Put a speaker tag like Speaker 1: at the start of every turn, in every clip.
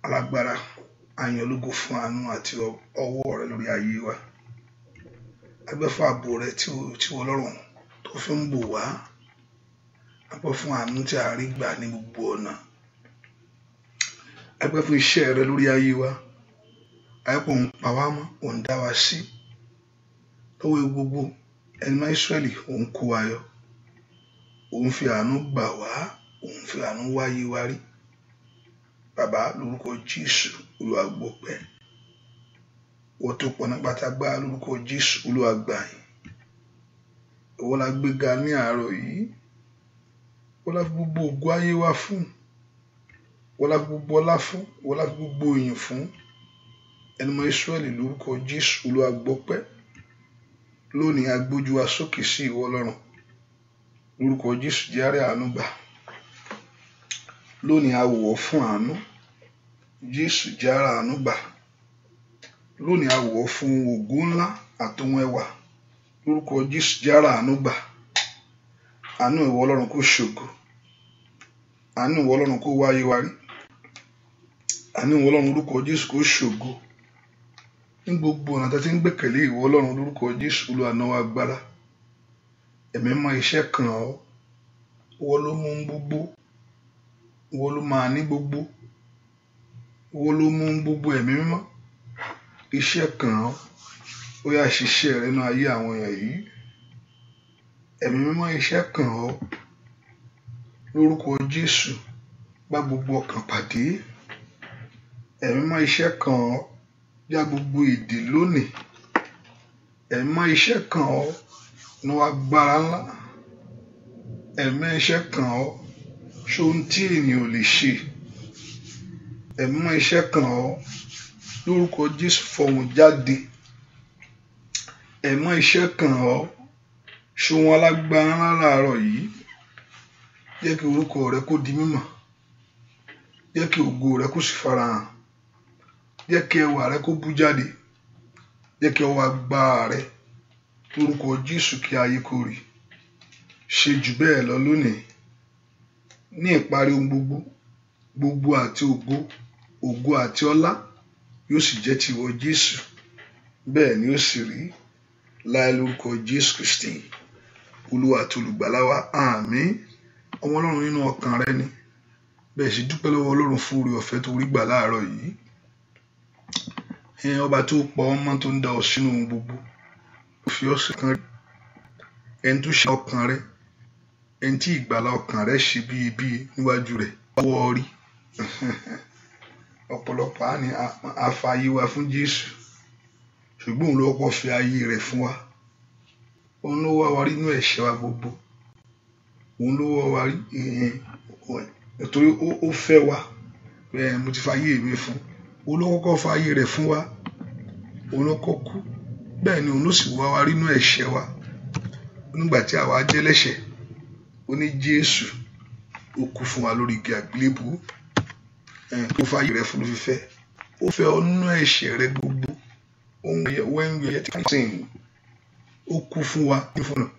Speaker 1: Alágbára, a yìn ológo fún àánú àti ọwọ́ rẹ lórí ayé wa. A gbẹ́ fún ààbò rẹ tí Ọlọ́run tó fi ń bò wá. A gbẹ́ fún àánú tí a rí gbà ní gbogbo ọ̀nà. A gbẹ́ fún iṣẹ́ rẹ lórí ayé wa. A yẹ kó ń pa wá mọ́, ò ń dá wa sí. Lọ́wọ́ gbogbo ẹni máa Ísírẹ́lì, ò ń kó wa yọ. Ò ń fi àánú gbà wá, ò ń fi àánú wáyé wa rí. Bàbá, lórúkọ Jésù, Olúwa gbọpẹ́. Wọ́n tó pọ̀ nípa tágbá lórúkọ Jésù, Olúwa gbà yín. Ìwọ la gbéga ní àárọ̀ yìí. Wọ́n la fi gbogbo ògo ayé wa fún. Wọ́n la fi gbogbo ọlá fún. Wọ́n la fi gbogbo ìyìn fún. Ẹni máa Ísírẹ́lì lórúkọ Jésù, Olúwa gbọpẹ́. Lónìí a gbójú wa sókè sí ìwọ Ọlọ́run. Lórúkọ Jésù jẹ́ a rí àánú gbà. Lónìí a wọ̀ fún àánú. Jésù jẹ́ a rí àánú gbà. Lónìí a wọ̀ fún ògo ńlá àtòhun ẹwà. Lórúkọ Jésù jẹ́ a rí àánú gbà. Àánú ìwọ Ọlọ́run kó ṣògo. Àánú ìwọ Ọlọ́run kó wáyé wa rí. Àánú ìwọ Ọlọ́run lórúkọ Jésù kó ṣògo. Ní gbogbo ọ̀nà tó ti ń gbẹ́kẹ̀lé ìwọ Ọlọ́run lórúkọ Jésù, Olúwa náwó agbára. Ẹ̀mí mọ́ iṣẹ́ kan ọ́. Ìwọ ló mú gbogbo. Ìwọ ló máa ní gbogbo. Ìwọ ló mú gbogbo ẹ̀mí mímọ́. Iṣẹ́ kan ọ́. Ó yá ṣiṣẹ́ rẹ nínú ayé àwọn èèyàn yìí. Ẹ̀mí mímọ́ iṣẹ́ kan ọ́. Lórúkọ Jésù, bá gbogbo ọkàn pàdé. Ẹ̀mí mímọ́ iṣẹ́ kan ọ́. Já gbogbo ìdè lónìí. Ẹ̀mí mímọ́ iṣẹ́ kan ọ́. Ní agbára ńlá. Ẹ̀mí iṣẹ́ kan ọ́. Ṣé ohun tí ènìyàn ò lè ṣe. Ẹ̀mí mímọ́ iṣẹ́ kan ọ́. Lórúkọ Jésù fọhùn jáde. Ẹ̀mí mímọ́ iṣẹ́ kan ọ́. Ṣé ohun alágbára ńlá láàárọ̀ yìí. Jẹ́ kí orúkọ rẹ kó di mímọ̀. Jẹ́ kí ògo rẹ kó sì farahàn. Jẹ́ kí ẹwà rẹ kó bú jáde. Jẹ́ kí ọwọ́ agbára rẹ lórúkọ Jésù kí ayé kó rí. Ṣe jù bẹ́ẹ̀ lọ lónìí. Ní ìparí ohun gbogbo, gbogbo àti ògo àti ọlá yóò sì jẹ́ ti ìwọ Jésù. Bẹ́ẹ̀ ni ó sì rí láì lórúkọ Jésù Kristi, Olúwa àti olùgbàlà wa. Àmín. Ọmọ Ọlọ́run nínú ọkàn rẹ ni. Bẹ́ẹ̀ sì dúpẹ́ lọ́wọ́ Ọlọ́run fún oore ọ̀fẹ́ tó rí gbà láàárọ̀ yìí. Ọba tó pa ọmọ tó ń dá ọ sínú ohun gbogbo. Ó fi ọ́ sí kan rí. Ẹni tó ṣe ọkàn rẹ. Ẹni tí ìgbàlà ọkàn rẹ ṣe bíi níwájú rẹ̀. Ọwọ́ rí. Ọ̀pọ̀lọpọ̀ á ní a fa ayé wa fún Jésù. Ṣùgbọ́n òun ló kọ́kọ́ fi ayé rẹ̀ fún wa. Òun ló wá wa rí inú ẹ̀ṣẹ̀ wa gbogbo. Òun ló wá wa rí nítorí ó fẹ́ wa. Mo ti fa ayé mi fún. Òun ló kọ́kọ́ fa ayé rẹ̀ fún wa. Òun ló kọ́kọ́ kú. Bẹ́ẹ̀ ni òun ló sì wá wa rí inú ẹ̀ṣẹ̀ wa. Nígbà tí àwa jẹ́ lẹ́ṣẹ̀, ó ní Jésù ó kú fún wa lórí igi àgbélébùú. Tó fa ayé rẹ̀ fún ló fi fẹ́. Ó fẹ́ ọ nínú ẹ̀ṣẹ̀ rẹ gbogbo. When we are yet sin, ó kú fún wa.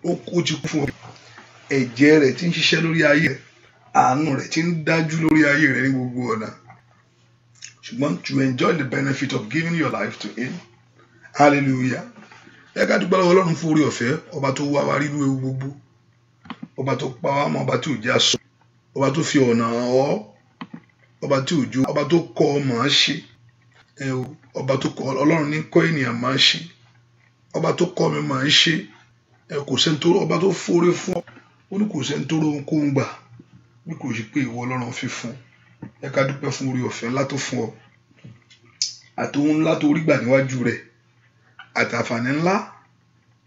Speaker 1: Ó ti kú fún wa. Ẹ̀jẹ̀ rẹ̀ tí ń ṣiṣẹ́ lórí ayé rẹ̀. Àánú rẹ̀ tí ń dájú lórí ayé rẹ̀ ní gbogbo ọ̀nà. Ṣùgbọ́n to enjoy the benefit of giving your life to him. Hallelujah. Ẹ ká dúpẹ́ lọ́wọ́ Ọlọ́run fún oore ọ̀fẹ́. Ọba tó wá wa rí inú ewu gbogbo. Ọba tó pa wá mọ́. Ọba tí ò jẹ́ aṣọ. Ọba tó fi ọ̀nà hàn ọ́. Ọba tí ò jó. Ọba tó kọ́ ọ máa ṣe. Ọba tó kọ́ Ọlọ́run ní kọ́ ènìyàn máa ṣe. Ọba tó kọ́ mi máa ń ṣe. Kò sẹ́ni tó ọba tó fóore fún ọ. Ó ní kò sẹ́ni tó rohun kó ń gbà. Bí kò ṣe pé ìwọ Ọlọ́run fi fún. Ẹ ká dúpẹ́ fún oore ọ̀fẹ́ ńlá tó fún ọ. Àtòhun ńlá tó rí gbà níwájú rẹ̀. Àtàǹfààní ńlá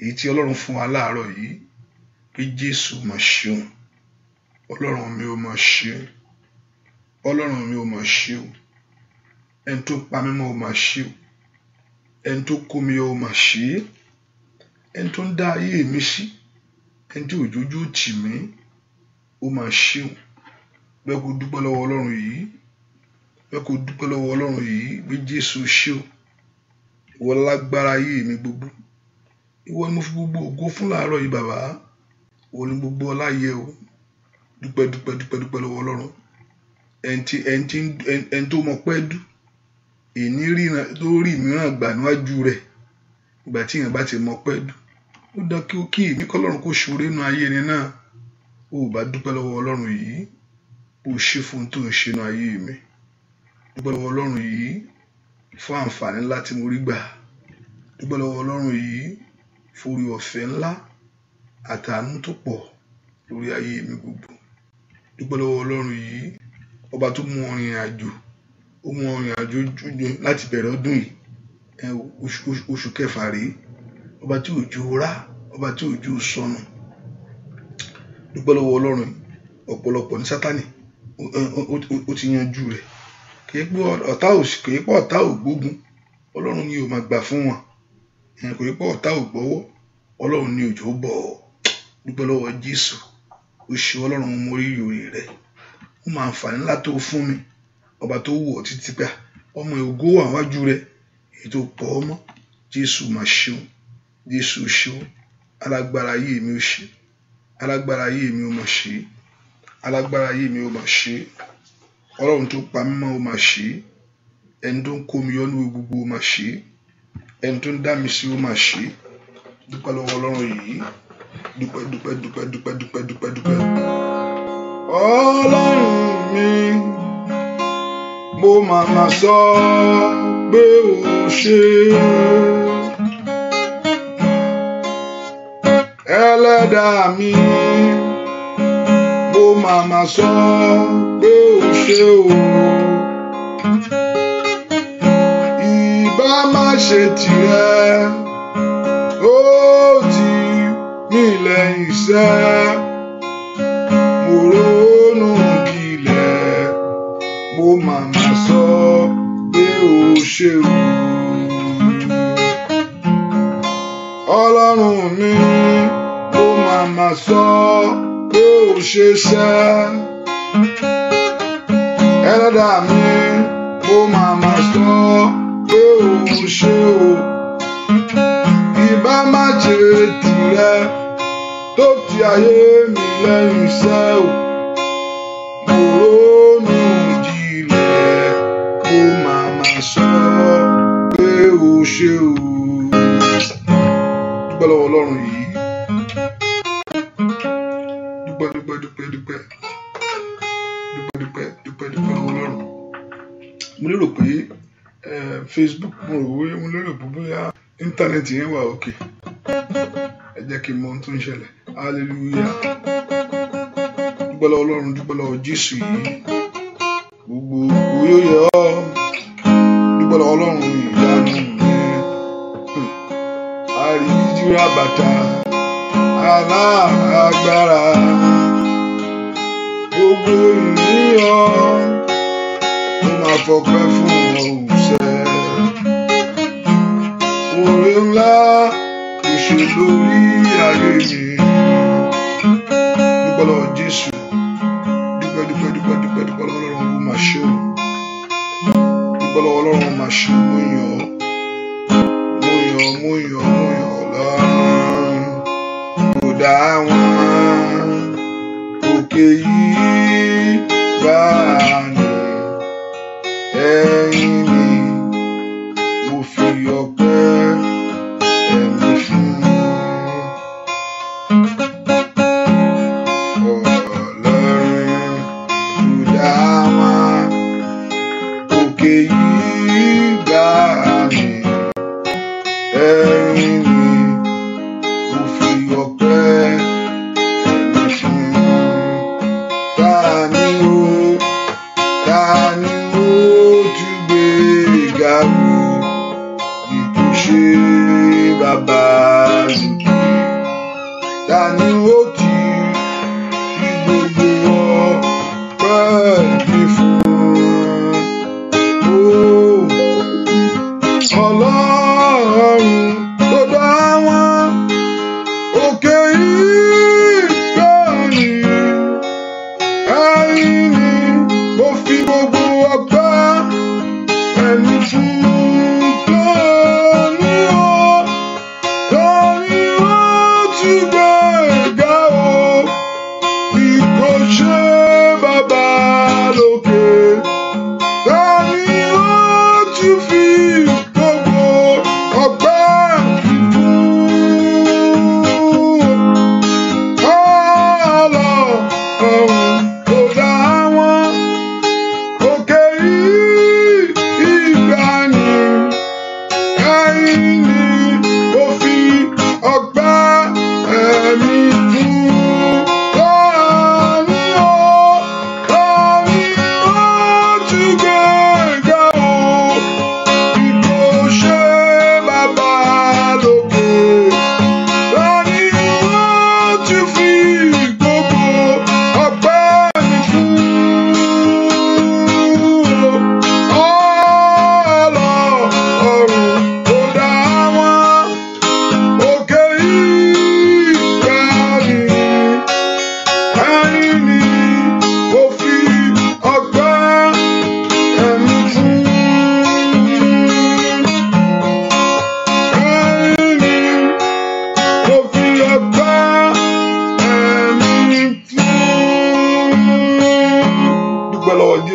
Speaker 1: èyí tí Ọlọ́run fún wa láàárọ̀ yìí. Pé Jésù mà ṣeun. Ọlọ́run mi ò mà ṣeun. Ọlọ́run mi ò mà ṣeun. Ẹni tó pa mí mọ́ ò mà ṣeun. Ẹni tó kó mi ò mà ṣe. Ẹni tó ń dá ayé mi sí. Ẹni tí òjòjú tì mí ó mà ṣeun. Bẹ́ẹ̀ kó dúpẹ́ lọ́wọ́ Ọlọ́run yìí. Bẹ́ẹ̀ kó dúpẹ́ lọ́wọ́ Ọlọ́run yìí pé Jésù ṣeun. Ìwọ lágbára ayé mi gbogbo. Ìwọ ni mo fi gbogbo ògo fún láàárọ̀ yìí bàbá. Ìwọ ni gbogbo ọlá yẹ o. Dúpẹ́ lọ́wọ́ Ọlọ́run. ẹni tó mọ pẹ́ dù èní ríran tó rí mìíràn gbà níwájú rẹ̀ ìgbà tí èèyàn bá ti mọ pẹ́ dù ó dá kí èmi kọ́lọ́run kó ṣoore nínú ayé ẹni náà ó bá dúpẹ́ lọ́wọ́ Ọlọ́run yìí ó ṣe fún tó ń ṣe nínú ayé mi dúpẹ́ lọ́wọ́ Ọlọ́run yìí fún àǹfààní ńlá tí mo rí gbà dúpẹ́ lọ́wọ́ Ọlọ́run yìí fún orí ọ̀fẹ́ ńlá àtàánú tó pọ̀ lórí ayé mi gbogbo dúpẹ́ lọ́wọ́ Ọlọ́run yìí ọba tó mú ọrìn àjò ó mú ọrìn àjò láti bẹ̀rẹ̀ ọdún yìí oṣù kẹfà rèé ọba tí òjò rá ọba tí òjò sọnù dúpẹ́ lọ́wọ́ Ọlọ́run ọ̀pọ̀lọpọ̀ ní Sátánì ó ti yanjú rẹ̀ kìí pé ọ̀tá ò gbógun Ọlọ́run ni ó máa gbà fún wọn kìí pé ọ̀tá ò gbọ́wọ́ Ọlọ́run ni òjò bọ̀ ọ́ dúpẹ́ lọ́wọ́ Jésù ó ṣe Ọlọ́run mo mọ rírì oore rẹ̀ ó máa àǹfààní ńlá tó fún mi ọba tó wù ọ́ títí pé ọmọ ògo wà wájú rẹ̀ èyí tó pọ̀ ọmọ Jésù máa ṣeun Jésù ṣeun alágbára ayé mi ó ṣe alágbára ayé mi ó máa ṣe alágbára ayé mi ó máa ṣe Ọlọ́run tó pa mí mọ́ ó máa ṣe ẹni tó ń kó mi yọ ní gbogbo ó máa ṣe ẹni tó ń dá mi sí ó máa ṣe dúpẹ́ lọ́wọ́ Ọlọ́run yìí dúpẹ́ Ọlọ́run mi mo máa sọ pé ó ṣe Ẹlẹ́dàá mi mo máa sọ pé ó ṣe o ìbá má ṣe tìrẹ ó ti mí lẹ́yìn iṣẹ́ mo ronú jinlẹ̀ mo máa sọ pé ó ṣe o Ọlọ́run mi mo máa sọ pé ó ṣe ṣẹ́ Ẹlẹ́dàá mi mo máa sọ pé ó ṣe o ìbá má ṣe tìrẹ tó ti ayé mi lẹ́yìn iṣẹ́ o mo ronú jinlẹ̀ mo máa sọ pé ó ṣe o dúpẹ́ lọ́wọ́ Ọlọ́run yìí dúpẹ́ lọ́wọ́ Ọlọ́run mo lérò pé Facebook mo lérò pé bóyá íńtánẹ́ẹ̀tì yẹn wà òkè ẹ jẹ́ kí n mọ ohun tó ń ṣẹlẹ̀ hallelujah dúpẹ́ lọ́wọ́ Ọlọ́run dúpẹ́ lọ́wọ́ Jésù yìí gbogbo yóò yẹ ọ́ dúpẹ́ lọ́wọ́ Ọlọ́run ìyanu mi àríjìrà bàtà alágbára gbogbo ìníyàn mo máa fọpẹ́ fún ọ̀húnṣẹ́ oore ńlá kò ṣe lórí ayé mi dúpẹ́ lọ́wọ́ Jésù dúpẹ́ lọ́wọ́ Ọlọ́run ó máa ṣe o dúpẹ́ lọ́wọ́ Ọlọ́run ó máa ṣe mo yàn Ọlọ́run kò dá wọn òkè yìí bá ní ẹ̀yìn mi mo fi ọpẹ́ ẹ̀mí fún Ọlọ́run kò dá wọn òkè yìí bá ní ẹ̀yìn mi mo fi ọpẹ́ ẹ̀mí fún ta ni ó tún gbé ga wò bí kò ṣe bàbá nìkì ta ni ó ti fi gbogbo ọpẹ́ mi fún Ọlọ́run tó dá wọn òkè yìí gbẹ̀yìn ẹ̀yìn ni mo fi gbogbo ọpẹ́ ẹ̀mí fún lórí ó ti gbé ga o bí kò ṣe bàbá lókè.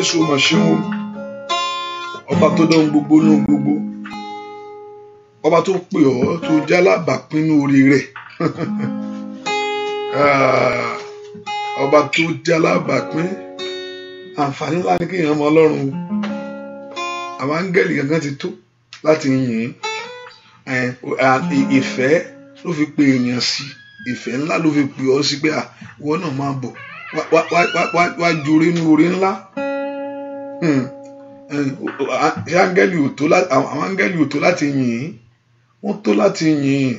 Speaker 1: Jésù mà ṣeun o. Ọba tó dán gbogbo ní gbogbo, ọba tó pè ọ́ tó jálábàápín orí rẹ̀. Ọba tó jálábàápín, àǹfààní ńlá ni kéèyàn mọ Ọlọ́run o. Àwọn áńgẹ́lì gangan ti tó láti yìn ìfẹ́ ló fi pe èèyàn sí, ìfẹ́ ńlá ló fi pè ọ́ sí pé ìwọ náà máa bọ̀ wá jure ní orí ńlá. Àwọn áńgẹ́lì ò tó láti yìn, wọ́n tó láti yìn,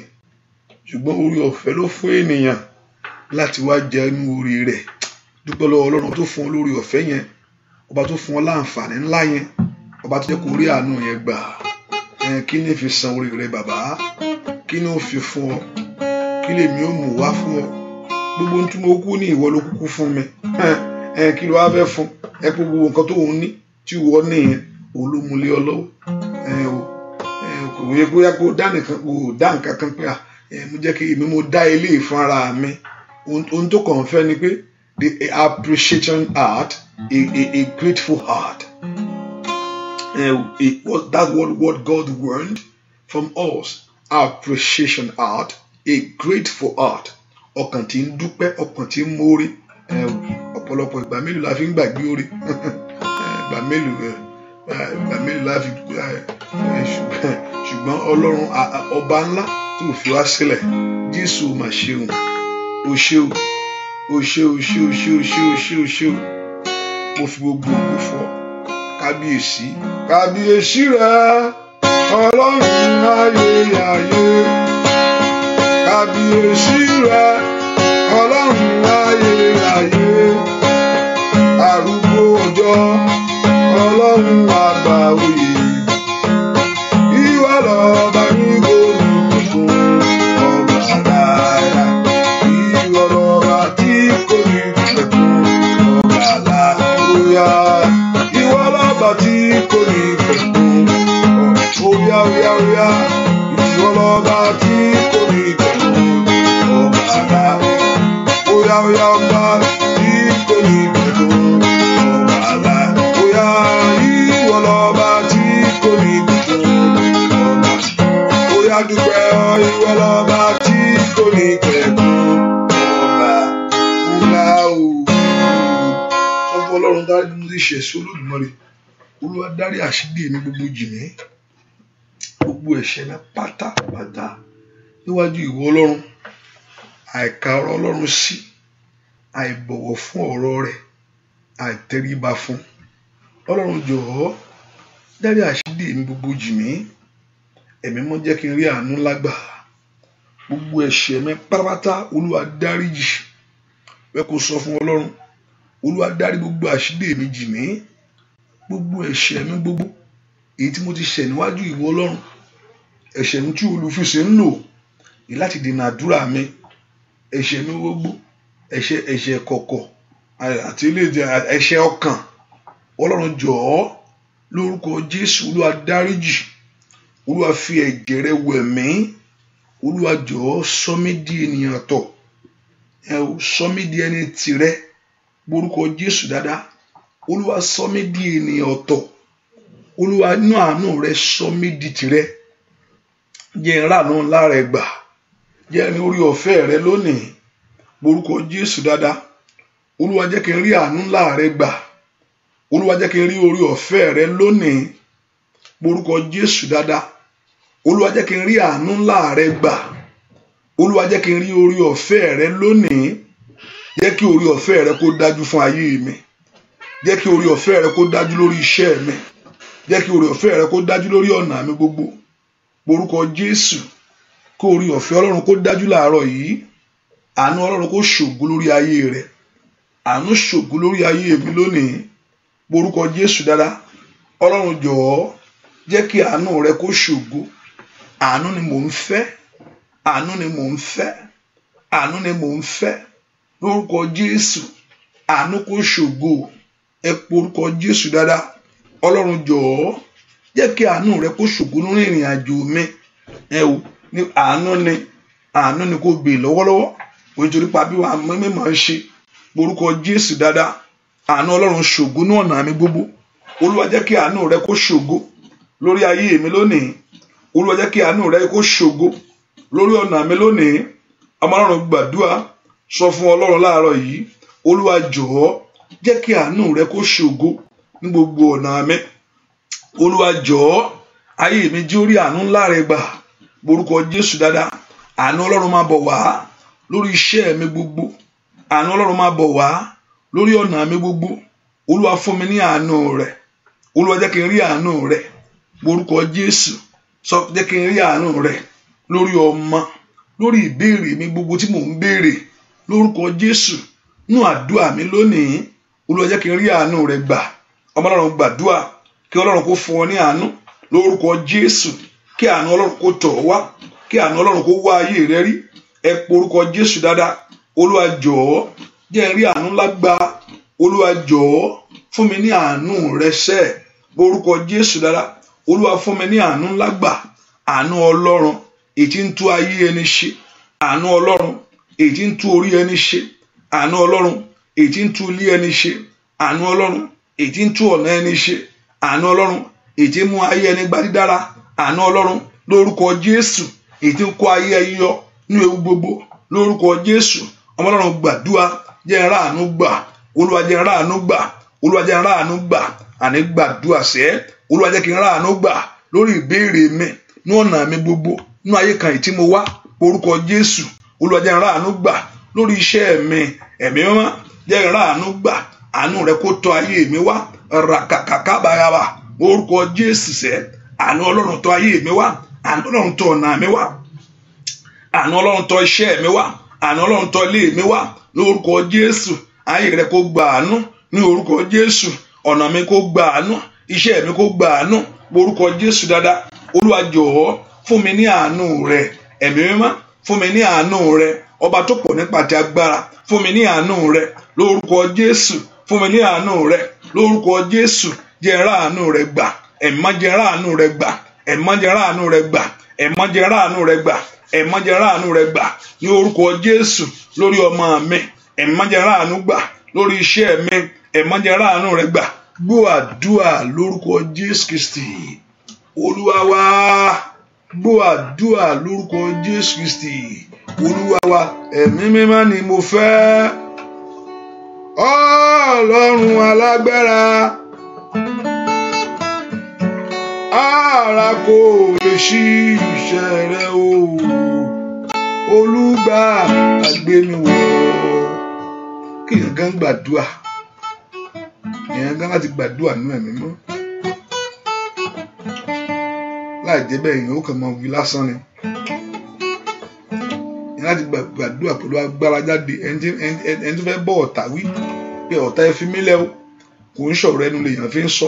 Speaker 1: ṣùgbọ́n orí ọ̀fẹ́ ló fún ènìyàn láti wá jẹ inú orí rẹ̀. Dúpẹ́ lọ́wọ́ Ọlọ́run tó fún ọ lórí ọ̀fẹ́ yẹn, ọba tó fún ọ láǹfààní ńlá yẹn, ọba tó jẹ́ kó rí àánú yẹn gbà. Kí ni fi san orí rẹ bàbá? Kí ni ó fi fún ọ? Kí lèmi ó mú wá fún ọ? Gbogbo ohun tí mo kú ní ìwọ ló kúkú fún mi. Kí ló wá fẹ́ fún? Gbogbo nǹkan tó ń ní tí ìwọ nìyẹn òun ló mú lé ọ lọ́wọ́. Kò yẹ bóyá kó dá nǹkan kan pé mo jẹ́ kí èmi mo dá eléyìí fún ara mi. Ohun tó kàn fẹ́ ni pé the appreciation heart, a grateful heart. That's what God wanted from us. Appreciation heart, a grateful heart. Ọkàn tí ń dúpẹ́, ọkàn tí ń mórí. Ọ̀pọ̀lọpọ̀ ìgbà mélòó la fi ń gbàgbé orí? Ìgbà mélòó la fi ṣùgbọ́n Ọlọ́run ọba ńlá tó fi wá sílẹ̀. Jésù mà ṣeun, o ṣé o, o ṣé o ṣé o ṣé o ṣé o ṣé o ṣé o. Mo fi gbogbo ògo fún ọ. Kábíyèsí, kábíyèsí rẹ Ọlọ́run ayérayé. Kábíyèsí rẹ Ọlọ́run ayérayé. Arúgbó ọjọ́ Ọlọ́run àgbàwí. Ìwọ lọ́ba ní gbogbo ọba dára. Ìwọ lọ́ba tí kò ní pẹ̀kun ọba láàrúyà. Ìwọ lọ́ba tí kò ní pẹ̀kun óyá. Ìwọ lọ́ba tí kò ní pẹ̀kun ọba láàrúyà. Óyá ọba tí kò ní pẹ̀kun ọba láàrúyà. Ìwọ lọ́ba tí kò ní pẹ̀kun ọba. Óyá dúpẹ́ ìwọ lọ́ba tí kò ní pẹ̀kun ọba ńlá o. Sọ fún Ọlọ́run dárí mo ti ṣẹ̀ sí Olódùmarè. Olúwa dárí àṣírí mi gbogbo jì mí. Gbogbo ẹ̀ṣẹ̀ mi pátápátá níwájú ìwọ Ọlọ́run. Àìka ọ̀rọ̀ Ọlọ́run sí, àìbọ̀wọ̀ fún ọ̀rọ̀ rẹ̀, àìtẹríba fún. Ọlọ́run jọ̀ọ́ dárí àṣírí mi gbogbo jì mí. Ẹ̀mí mọ́ jẹ́ kí n rí àánú lágbà. Gbogbo ẹ̀ṣẹ̀ mi pátápátá Olúwa dáríjì. Bẹ́ẹ̀ kó sọ fún Ọlọ́run. Olúwa dárí gbogbo àṣírí mi jì mí. Gbogbo ẹ̀ṣẹ̀ mi gbogbo èyí tí mo ti ṣẹ̀ níwájú ìwọ Ọlọ́run. Ẹ̀ṣẹ̀ mi tí olùfiṣe ń lò láti dènà àdúrà mi. Ẹ̀ṣẹ̀ mi gbogbo, ẹ̀ṣẹ̀ kọ̀kọ̀ àti ẹ̀ṣẹ̀ ọkàn. Ọlọ́run jọ̀ọ́ lórúkọ Jésù Olúwa dáríjì. Olúwa fi ẹ̀jẹ̀ rẹ̀ wẹ̀ mí. Olúwa jọ̀ọ́ sọ mí di ènìyàn tọ̀. Sọ mí di ẹni tìrẹ. Lórúkọ Jésù dáadáa. Olúwa sọ mí di ènìyàn ọ̀tọ̀. Olúwa inú àánú rẹ̀ sọ mí di tìrẹ. Jẹ́ n ráàánú ńlá rẹ gbà. Jẹ́ ní orí ọ̀fẹ́ rẹ lónìí. Lórúkọ Jésù dáadáa. Olúwa jẹ́ kí n rí àánú ńlá rẹ gbà. Olúwa jẹ́ kí n rí orí ọ̀fẹ́ rẹ lónìí. Lórúkọ Jésù dáadáa. Olúwa jẹ́ kí n rí àánú ńlá rẹ gbà. Olúwa jẹ́ kí n rí orí ọ̀fẹ́ rẹ lónìí. Jẹ́ kí orí ọ̀fẹ́ rẹ kó dájú fún ayé mi. Jẹ́ kí orí ọ̀fẹ́ rẹ kó dájú lórí iṣẹ́ mi. Jẹ́ kí orí ọ̀fẹ́ rẹ kó dájú lórí ọ̀nà mi gbogbo. Lórúkọ Jésù. Kó orí ọ̀fẹ́ Ọlọ́run kó dájú láàárọ̀ yìí. Àánú Ọlọ́run kó ṣògo lórí ayé rẹ. Àánú ṣògo lórí ayé mi lónìí. Lórúkọ Jésù dáadáa. Ọlọ́run jọ̀ọ́ jẹ́ kí àánú rẹ kó ṣògo. Àánú ni mò ń fẹ́. Àánú ni mò ń fẹ́. Àánú ni mò ń fẹ́. Lórúkọ Jésù. Àánú kó ṣògo. Ẹ pe orúkọ Jésù dáadáa. Ọlọ́run jọ̀ọ́ jẹ́ kí àánú rẹ kó ṣògo lórí ìrìn àjò mi. Ní àánú ni kó gbè lọ́wọ́lọ́wọ́. Nítorí pa bí wàá mímọ̀ ṣe. Orúkọ Jésù dáadáa. àánú Ọlọ́run ṣògo ní ọ̀nà mi gbogbo. Olúwa jẹ́ kí àánú rẹ kó ṣògo lórí ayé mi lónìí. Olúwa jẹ́ kí àánú rẹ kó ṣògo lórí ọ̀nà mi lónìí. Ọmọ Ọlọ́run gbàdúrà, sọ fún Ọlọ́run láàárọ̀ yìí, Olúwa jọ̀ọ́ jẹ́ kí àánú rẹ kó ṣògo ní gbogbo ọ̀nà mi. Olúwa jọ̀ọ́ ayé mi jí orí àánú ńlá rẹ gbà. Borúkọ Jésù dáadáa. Àánú Ọlọ́run máa bọ̀ wá lórí iṣẹ́ mi gbogbo. Àánú Ọlọ́run máa bọ̀ wá lórí ọ̀nà mi gbogbo. Olúwa fún mi ní àánú rẹ. Olúwa jẹ́ kí n rí àánú rẹ. Borúkọ Jésù sọ jẹ́ kí n rí àánú rẹ lórí ọmọ, lórí ìbéèrè mi gbogbo tí mò ń béèrè. Lórúkọ Jésù nú àdúrà mi lónìí. Olúwa jẹ́ kí n rí àánú rẹ gbà. Ọmọ Ọlọ́run gbàdúrà kí Ọlọ́run kó fún ọ ní àánú lórúkọ Jésù. Kí àánú Ọlọ́run kó tọ̀ wá, kí àánú Ọlọ́run kó wá ayé rẹ rí. Ẹ porúkọ Jésù dáadáa. Olúwa jọ̀ọ́ jẹ́ n rí àánú ńlá gbà. Olúwa jọ̀ọ́ fún mi ní àánú rẹ sẹ́. Borúkọ Jésù dáadáa. Olúwa fún mi ní àánú ńlá gbà. Àánú Ọlọ́run èyí tí ń tú ayé ẹni ṣe. Àánú Ọlọ́run èyí tí ń tú orí ẹni ṣe. Àánú Ọlọ́run èyí tí ń tú ilé ẹni ṣe. Àánú Ọlọ́run èyí tí ń tú ọ̀nà ẹni ṣe. Àánú Ọlọ́run èyí tí ń mú ayé ẹni gbá dídára. Àánú Ọlọ́run lórúkọ Jésù èyí tí ń kó ayé ẹni yọ ní ewu gbogbo. Lórúkọ Jésù ọmọ Ọlọ́run gbàdúrà jẹ́ n rí àánú gbà. Olúwa jẹ́ n rí àánú gbà. Olúwa jẹ́ n rí àánú gbà. Àní gbàdúrà sẹ́. Olúwa jẹ́ kí n rí àánú gbà lórí ìbéèrè mi ní ọ̀nà mi gbogbo ní ayé kan tí mo wá. Orúkọ Jésù Olúwa jẹ́ n rí àánú gbà lórí iṣẹ́ mi. Ẹ̀mí mímọ́ jẹ́ n rí àánú gbà. Àánú rẹ kó tọ̀ ayé mi wá. Ràkàkàkàbàyàbà. Orúkọ Jésù sẹ́. Àánú Ọlọ́run tọ̀ ayé mi wá. Àánú Ọlọ́run tọ̀ ọ̀nà mi wá. Àánú Ọlọ́run tọ̀ iṣẹ́ mi wá. Àánú Ọlọ́run tọ̀ ilé mi wá. Lórúkọ Jésù ayé rẹ kó gba àánú ní orúkọ Jésù. Ọ̀nà mi kó gba àánú. Iṣẹ́ mi kó gba àánú. Borúkọ Jésù dáadáa. Olúwa jọ̀ọ́ fún mi ní àánú rẹ. Ẹ̀mí mímọ́ fún mi ní àánú rẹ. Ọba tó pọ̀ nípa ti agbára fún mi ní àánú rẹ. Lórúkọ Jésù fún mi ní àánú rẹ. Lórúkọ Jésù jẹ́ n rí àánú rẹ gbà. Ẹ̀mọ́ jẹ́ n rí àánú rẹ gbà. Ẹ̀mọ́ jẹ́ n rí àánú rẹ gbà. Ẹ̀mọ́ jẹ́ n rí àánú rẹ gbà. Ẹ̀mọ́ jẹ́ n rí àánú rẹ gbà ní orúkọ Jésù lórí ọmọ mi. Ẹ̀mọ́ jẹ́ n rí àánú gbà lórí iṣẹ́ mi. Ẹ̀mọ́ jẹ́ n rí àánú rẹ gbà. Gbọ́ àdúrà lórúkọ Jésù Kristi Olúwa wa. Gbọ́ àdúrà lórúkọ Jésù Kristi Olúwa wa. Ẹ̀mí mímọ́ ni mo fẹ́. Ọlọ́run alágbára. Ara kò lè ṣí iṣẹ́ rẹ o. Olùgbàlà mi wọ̀. Kí n gan gbàdúrà. Èèyàn gan láti gbàdúrà nínú ẹ̀mí mọ́. Láì jẹ́ bẹ́ẹ̀ èèyàn ó kàn máa wí lásán ni. Èèyàn láti gbàdúrà pẹ̀lú agbára jáde. Ẹni tó fẹ́ bọ́ ọ̀tá wí pé ọ̀tá ẹ fi mí lẹ́ o. Kò ń ṣọ̀rọ̀ ẹnu lèèyàn fi ń sọ.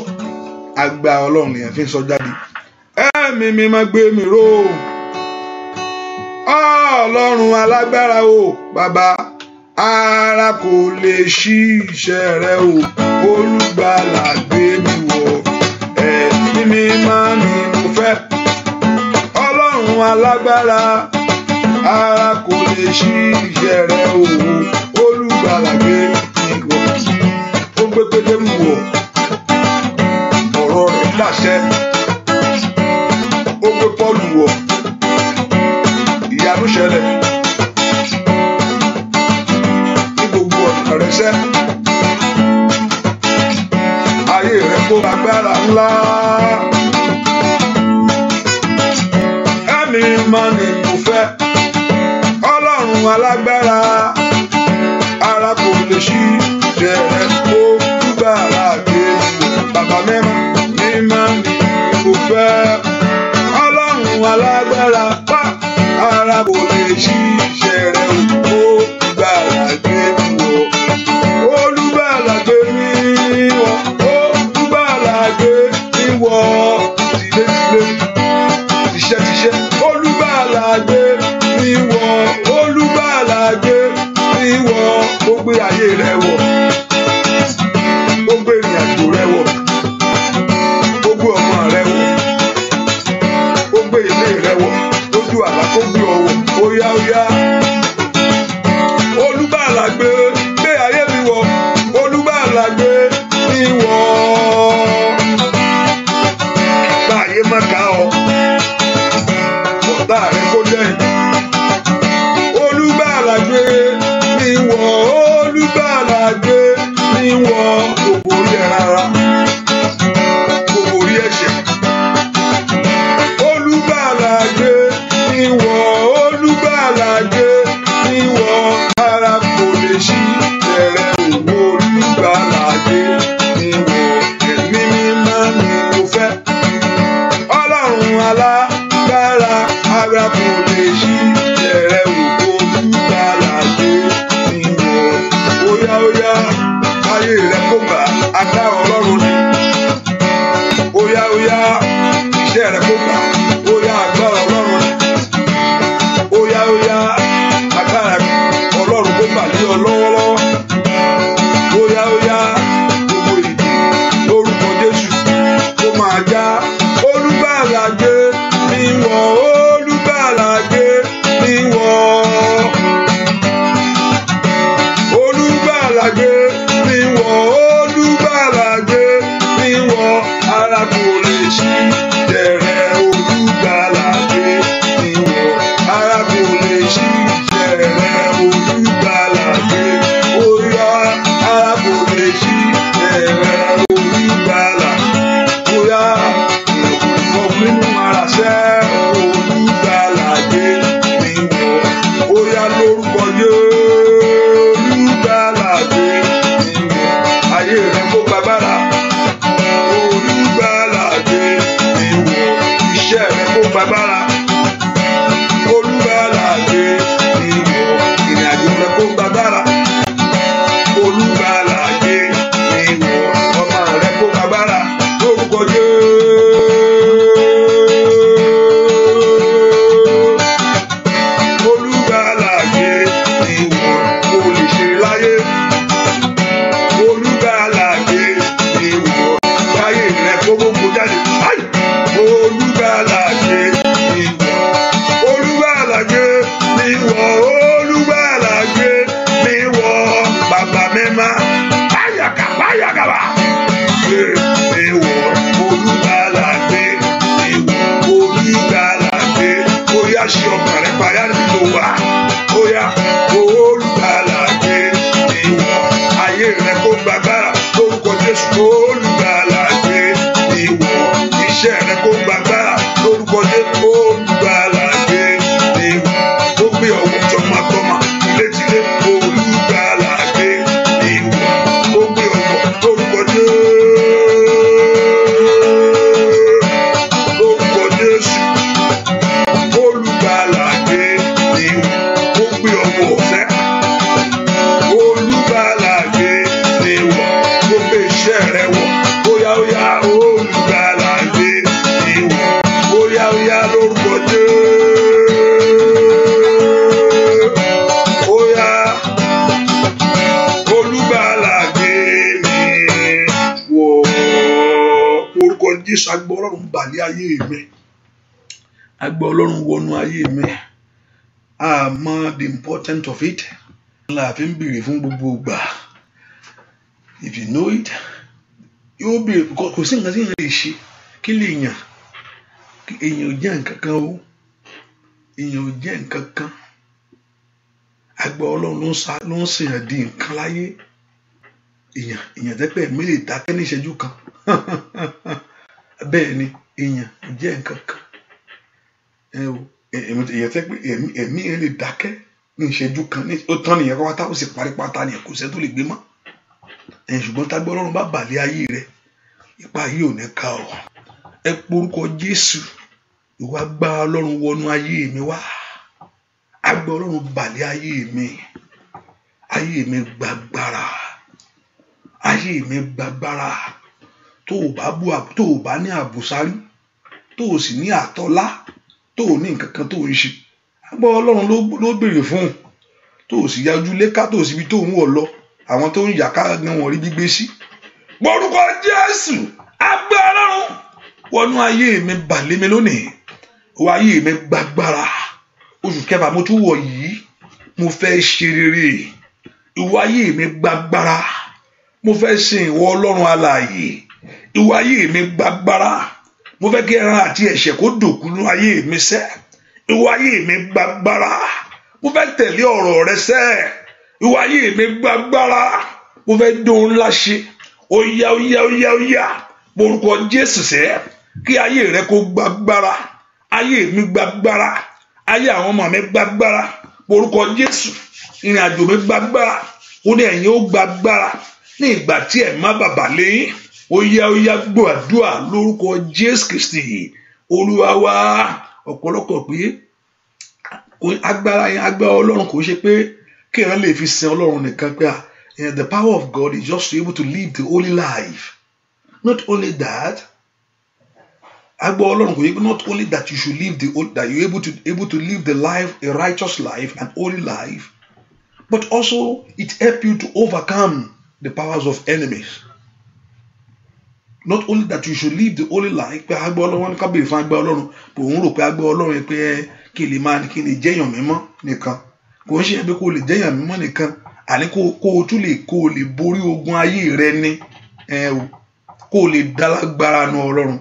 Speaker 1: Agbára Ọlọ́run lèèyàn fi ń sọ jáde. Ẹ̀mí mi máa gbé mi ró. Ọlọ́run alágbára o bàbá. Ara kò lè ṣí iṣẹ́ rẹ o. Olùgbàlà gbé mi wọ̀. Ẹ̀mí mímọ́ ni mo fẹ́. Ọlọ́run alágbára. Ara kò lè ṣí iṣẹ́ rẹ o. Olùgbàlà gbé mi wọ̀. Ó gbé pété mi wọ̀. Ọ̀rọ̀ rẹ̀ láṣẹ. Ó gbé Pọ́ọ̀lù wọ̀. Ìyanu ṣẹlẹ̀. Rẹsẹ ayé rẹ kó agbára ńlá. Ẹ̀mí mímọ́ ni mo fẹ́. Ọlọ́run alágbára. Ara kò lè ṣí iṣẹ́ rẹ. Olùgbàlà gbé mi wọ̀. Bàbá mímọ́ ni mo fẹ́. Ọlọ́run alágbára. Ara kò lè ṣí iṣẹ́ rẹ. Olùgbàlà gbé mi wọ̀. Olùgbàlà gbé mi wọ̀. Olùgbàlà gbé mi wọ̀. Tìṣẹ́. Olùgbàlà gbé mi wọ̀. Olùgbàlà gbé mi wọ̀. Ó gbé ayé rẹ wọ̀. Ó gbé ìrìn àjò rẹ wọ̀. Ó gbé ọmọ rẹ wọ̀. Ó gbé ilé rẹ wọ̀. Lójú àlá kó gbé ọ wọ̀. Ó yá. Olùgbàlà gbé ayé mi wọ̀. Olùgbàlà gbé Oya oya iṣẹ́ rẹ kó gbà. Oya agbára Ọlọ́run. Oya oya agbára Ọlọ́run kó gbà lé ọ lọ́wọ́lọ́wọ́. Oya oya gbogbo ìdí lórúkọ Jésù kó máa já. Olùgbàlà gbé mi wọ̀, olùgbàlà gbé mi wọ̀. Olùgbàlà gbé mi wọ̀, olùgbàlà gbé mi wọ̀. Ara kò lè ṣí tẹ̀rẹ̀, olùgbàlà gbé mi wọ̀. Ara kò lè ṣí tẹ̀rẹ̀, olùgbàlà gbé. Oya ara kò lè ṣí tẹ̀rẹ̀, olùgbàlà. Oya nínú ara ṣẹ́, olùgbàlà gbé mi wọ̀. Oya lórúkọ Jésù, olùgbàlà gbé mi wọ̀. Ayé rẹ kó gbàgbára, olùgbàlà gbé mi wọ̀. Iṣẹ́ rẹ kó gbàgbára, olùgbàlà gbé mi wọ̀. Ìrìnàjò rẹ kó gbàgbára, olùgbàlà gbé mi wọ̀. Ọmọ rẹ kó gbàgbára lórúkọ Jésù. Olùgbàlà gbé mi wọ̀. Kò lè ṣe láyé, olùgbàlà gbé mi wọ̀. Láyé rẹ kó gbogbo jáde. Olùgbàlà gbé mi wọ̀. Olùgbàlà gbé mi wọ̀. Olùgbàlà gbé mi wọ̀. Bàbá mi máa báyàgàbá gbé mi wọ̀. Olùgbàlà gbé mi wọ̀. Olùgbàlà gbé. Oya ṣe ọkàn rẹ payá níbi tó wà. Oya olùgbàlà gbé mi wọ̀. Ayé rẹ kó gbàgbára lórúkọ Jésù. Olùgbàlà gbé mi wọ̀. Iṣẹ́ rẹ kó gbàgbára lórúkọ Jésù. Olùgbàlà gbé mi wọ̀. Ó gbé ọwọ́ tọmọtọmọ létílé. Olùgbàlà gbé mi wọ̀. Ó gbé ọwọ́ lórúkọ Jésù. Lórúkọ Jésù. Olùgbàlà gbé mi wọ̀. Ó gbé ọwọ́ ọ̀fẹ́. Olùgbàlà gbé mi wọ̀. Ó gbé iṣẹ́ rẹ wọ̀. Oya oya olùgbàlà gbé mi wọ̀. Oya oya lórúkọ Jésù. Oya olùgbàlà gbé mi wọ̀. Orúkọ Jésù, agbọ́ Ọlọ́run balẹ̀ ayé mi. Agbọ́ Ọlọ́run wọnú ayé mi. Àmọ́ the importance of it. La fi ń béèrè fún gbogbo ìgbà. If you know it, yóò béèrè kò sí nǹkan tí èèyàn lè ṣe. Kí lè yàn? Èèyàn ò jẹ́ nǹkan kan o. Èèyàn ò jẹ́ nǹkan kan. Agbọ́ Ọlọ́run ló ń ṣèyàn di nǹkan láyé. Èèyàn tẹ́pẹ́ mi lè dákẹ́ ní ìṣẹ́jú kan. Bẹ́ẹ̀ ni èèyàn ò jẹ́ nǹkan kan. Èèyàn tẹ́pẹ́ ẹ̀mí yẹn lè dákẹ́ ní ìṣẹ́jú kan. Ó tán nìyẹn pátá, ó sì parí pátá nìyẹn, kò sẹ́ tó lè gbé mọ́. Ṣùgbọ́n tágbọ́ Ọlọ́run bá balẹ̀ ayé rẹ, ipa yìí ò ní ká ọ. Ẹ porúkọ Jésù. Ìwà agbára Ọlọ́run wọnú ayé mi wá. Agbára Ọlọ́run balẹ̀ ayé mi. Ayé mi gbàgbára. Ayé mi gbàgbára. Tó o bá ní àbùsárí, tó o sì ní àtọ́lá, tó o ní nǹkan kan tó o ń ṣe. Agbára Ọlọ́run ló béèrè fún. Tó o sì yájú léka, tó o sì bí tó ń wọ̀ lọ. Àwọn tó ń yà ká gan wọn rí gbígbé sí. Porúkọ Jésù. Agbára Ọlọ́run wọnú ayé mi balẹ̀ mi lónìí. Ìwà ayé mi gbàgbára. Oṣù kẹfà mo tún wọ̀ yìí. Mo fẹ́ ṣe rere. Ìwà ayé mi gbàgbára. Mo fẹ́ sin ìwọ Ọlọ́run alààyè. Ìwà ayé mi gbàgbára. Mo fẹ́ kí ẹran àti ẹ̀ṣẹ̀ kó dòkú nínú ayé mi sẹ́. Ìwà ayé mi gbàgbára. Mo fẹ́ tẹ̀lé ọ̀rọ̀ rẹ sẹ́. Ìwà ayé mi gbàgbára. Mo fẹ́ dóhun ńlá ṣe. Óyá. Orúkọ Jésù sẹ́. Kí ayé rẹ kó gbàgbára. Ayé mi gbàgbára. Ayé àwọn ọmọ mi gbàgbára. Orúkọ Jésù. Ìrìn àjò mi gbàgbára. Ó ní ẹ̀yin ó gbàgbára. Ní ìgbà tí ẹ̀ má bàbà léyìn. Óyá gbọ́ àdúrà lórúkọ Jésù Kristi. Olúwa wa. Ọ̀pọ̀lọpọ̀ pé agbára Ọlọ́run kò ṣe pé kí èèyàn lè fi sin Ọlọ́run nìkan pé the power of God is just to be able to live the holy life. Not only that, Agbára Ọlọ́run kò yẹ pé not only that you should live that you're able to live the life, a righteous life, an holy life, but also it helps you to overcome the powers of enemies. Not only that you should live the holy life, pé agbára Ọlọ́run ká béèrè fún agbára Ọlọ́run, pé òun rò pé agbára Ọlọ́run yẹn pé kí lè jẹ́yàn mímọ́ nìkan. Kò ń ṣe pé kó lè jẹ́yàn mímọ́ nìkan, àní kó lè borí ogun ayé rẹ ní kó lè dálágbára nu Ọlọ́run.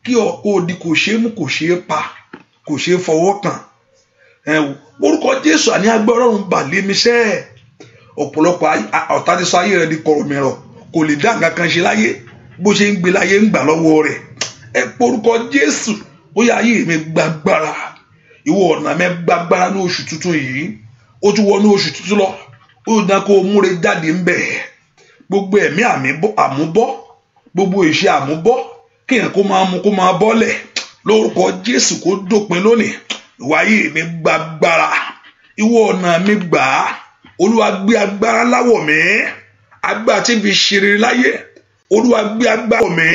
Speaker 1: Kí kó di kò ṣeé mú, kò ṣeé pa, kò ṣeé fọwọ́ kàn. Orúkọ Jésù àní agbára Ọlọ́run bà lé mi sẹ́. Ọ̀pọ̀lọpọ̀ ọ̀tá ti sọ ayé rẹ̀ di kọ̀rọ̀mìrọ̀, kò lè dá nǹkan kan ṣe láyé, bó ṣe ń gbé láyé ń gbà lọ́wọ́ rẹ̀. Ẹ porúkọ Jésù, bóyá ayé mi gbàgbára, ìwọ ọ̀nà mi gbàgbára ní oṣù tuntun yìí, ó tún wọnú oṣù tuntun lọ, ó dá kó múre jáde ń bẹ̀. Gbogbo ẹ̀mí àmúbọ́, gbogbo ìṣe àmúbọ́, kéèyàn kó máa bọ́lẹ̀ lórúkọ Jésù kó dópin lónìí. Ìwọ ayé mi gbàgbára, ìwọ ọ̀nà mi gbà á. Olúwa gbé agbára láwọ̀ mí, agbára tí ń fi ṣeré láyé. Olúwa gbé agbára mi,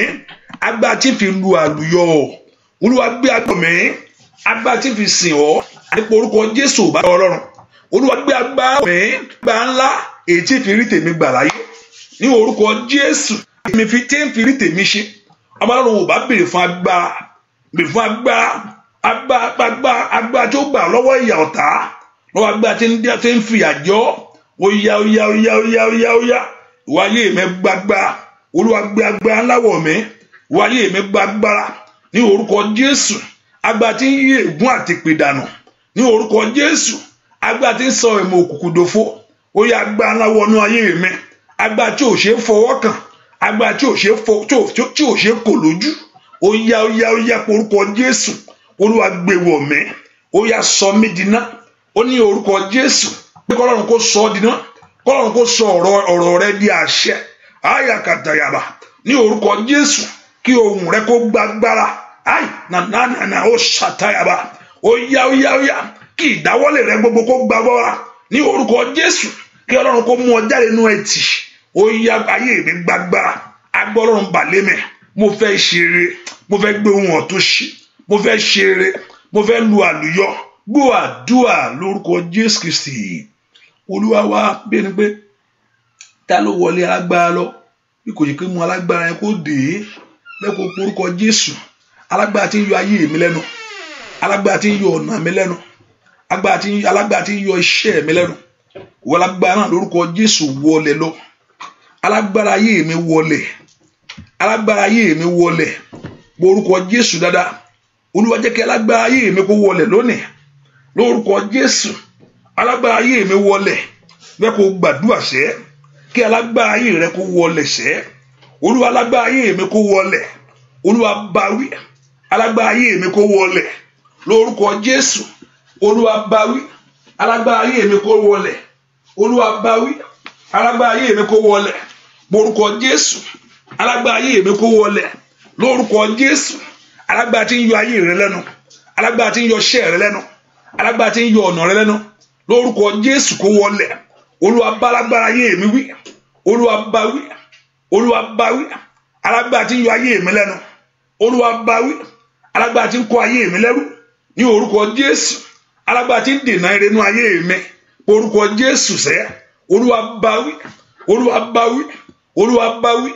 Speaker 1: agbára tí ń fi lu àlùyọ. Olúwa gbé agbára mi, agbára tí ń fi sìn ọ́. Nípa orúkọ Jésù bá Ọlọ́run. Olúwa gbé agbára mi, agbára ńlá èyí tí ń fi rí tèmi gbà láyé. Ní orúkọ Jésù, èmi tí ń fi rí tèmi ṣe. Ọlọ́run ò bá béèrè fún agbára tí ó gbà lọ́wọ́ ìyà ọ̀tá, lọ́wọ́ agbára tí ń fi àjọ. Óyá. Ìwọ ayé mi gbàgbára. Olúwa gbé agbára láwọ̀ mi, ìwọ ayé mi gbàgbára. Ní orúkọ Jésù, agbára tí ń yí ègún àti èpè dànù. Ní orúkọ Jésù, agbára tí ń sọ ìmọ̀ òkùnkùn dòfo. Óyá agbára láwọ̀ inú ayé mi, agbára tí ò ṣe é fọwọ́ kàn, agbára tí ò ṣe é kò lójú. Óyá orúkọ Jésù. Olúwa gbé wọ̀ mí, óyá sọ mí d'iná. Ó ní orúkọ Jésù pé k'Ọlọ́run kó sọ ọ́ d'iná, k'Ọlọ́run kó sọ ọ̀rọ̀ rẹ di àṣẹ. Ayakatayaba. Ní orúkọ Jésù, kí ohùn rẹ kó gbàgbára. Ó ṣàtayaba. Óyá. Kí ìdáwọ́lé rẹ gbogbo kó gbàgbára. Ní orúkọ Jésù, kí Ọlọ́run kó mú ọ jáde nínú ẹtì. Óyá ayé mi gbàgbára. Agbára Ọlọ́run bà lé mi. Mo fẹ́ ṣeré, mo fẹ́ gbé ohun ọ̀tún ṣí, mo fẹ́ ṣeré, mo fẹ́ lu àlùyọ. Gbọ́ àdúrà lórúkọ Jésù Kristi. Olúwa wa bí ẹni pé ta ló wọlé alágbára lọ, bí kò yẹ kí mú alágbára yẹn kó dé lẹ́kọ̀ọ́ porúkọ Jésù. Alágbára tí ń yọ ayé mi lẹ́nu, alágbára tí ń yọ ọ̀nà mi lẹ́nu, alágbára tí ń yọ iṣẹ́ mi lẹ́nu. Wọ alágbára náà lórúkọ Jésù wọlé lọ. Alágbára ayé mi wọlé, alágbára ayé mi wọlé porúkọ Jésù dáadáa. Olúwa jẹ́ kí alágbára ayé mi kó wọlé lónìí lórúkọ Jésù. Alágbára ayé mi wọlé, bẹ́ẹ̀ kó gbàdúrà sẹ́, kí alágbára ayé rẹ kó wọlé sẹ́. Olúwa alágbára ayé mi kó wọlé, Olúwa báwí. Alágbára ayé mi kó wọlé lórúkọ Jésù. Olúwa báwí. Alágbára ayé mi kó wọlé, Olúwa báwí. Alágbára ayé mi kó wọlé lórúkọ Jésù. Alágbára ayé mi kó wọlé lórúkọ Jésù. Alágbára tí ń yọ ayé rẹ lẹ́nu, alágbára tí ń yọ iṣẹ́ rẹ lẹ́nu, alágbára tí ń yọ ọ̀nà rẹ lẹ́nu lórúkọ Jésù kó wọlé. Olúwa bá alágbára ayé mi wí, Olúwa bá wí, Olúwa bá wí. Alágbára tí ń yọ ayé mi lẹ́nu, Olúwa bá wí. Alágbára tí ń kó ayé mi lẹ́rú ní orúkọ Jésù. Alágbára tí ń dènà ire nínú ayé mi orúkọ Jésù sẹ́. Olúwa bá wí, Olúwa bá wí, Olúwa bá wí,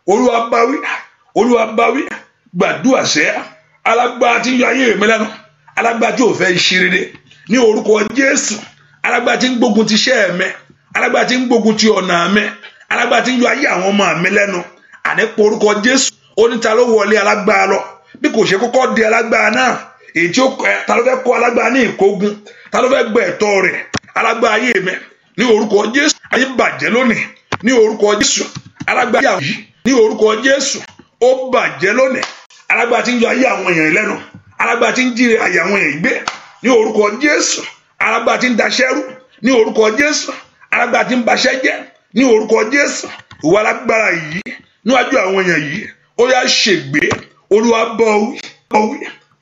Speaker 1: Olúwa bá wí, Olúwa bá wí. Gbàdúrà sẹ́. Alágbára tí ń yọ ayé mi lẹ́nu, alágbára tí ò fẹ́ ṣe rere ní orúkọ Jésù. Alágbára tí ń gbógun ti iṣẹ́ mi, alágbára tí ń gbógun ti ọ̀nà mi, alágbára tí ń yọ ayé àwọn ọmọ mi lẹ́nu. Àní porúkọ Jésù. Ó ní ta ló wọlé alágbára lọ bí kò ṣe kọ́kọ́ di alágbára náà. Èyí tí ta ló fẹ́ kó alágbára ní ìkógun, ta ló fẹ́ gbẹ ẹ̀tọ́ rẹ̀. Alágbára ayé mi ní orúkọ Jésù. Ayé bàjẹ́ lónìí ní orúkọ Jésù. Alágbára yìí ní orúkọ Jésù ó bàjẹ́ lónìí. Alágbára tí ń yọ ayé àwọn èèyàn lẹ́nu, alágbára tí ń jíire ayé àwọn èèyàn gbé ní orúkọ Jésù. Alágbára tí ń daṣẹ́ rú ní orúkọ Jésù. Alágbára tí ń baṣẹ́ jẹ́ ní orúkọ Jésù. Ìwọ alágbára yìí níwájú àwọn èèyàn yìí ó yá ṣègbé. Olúwa bọ́ wí,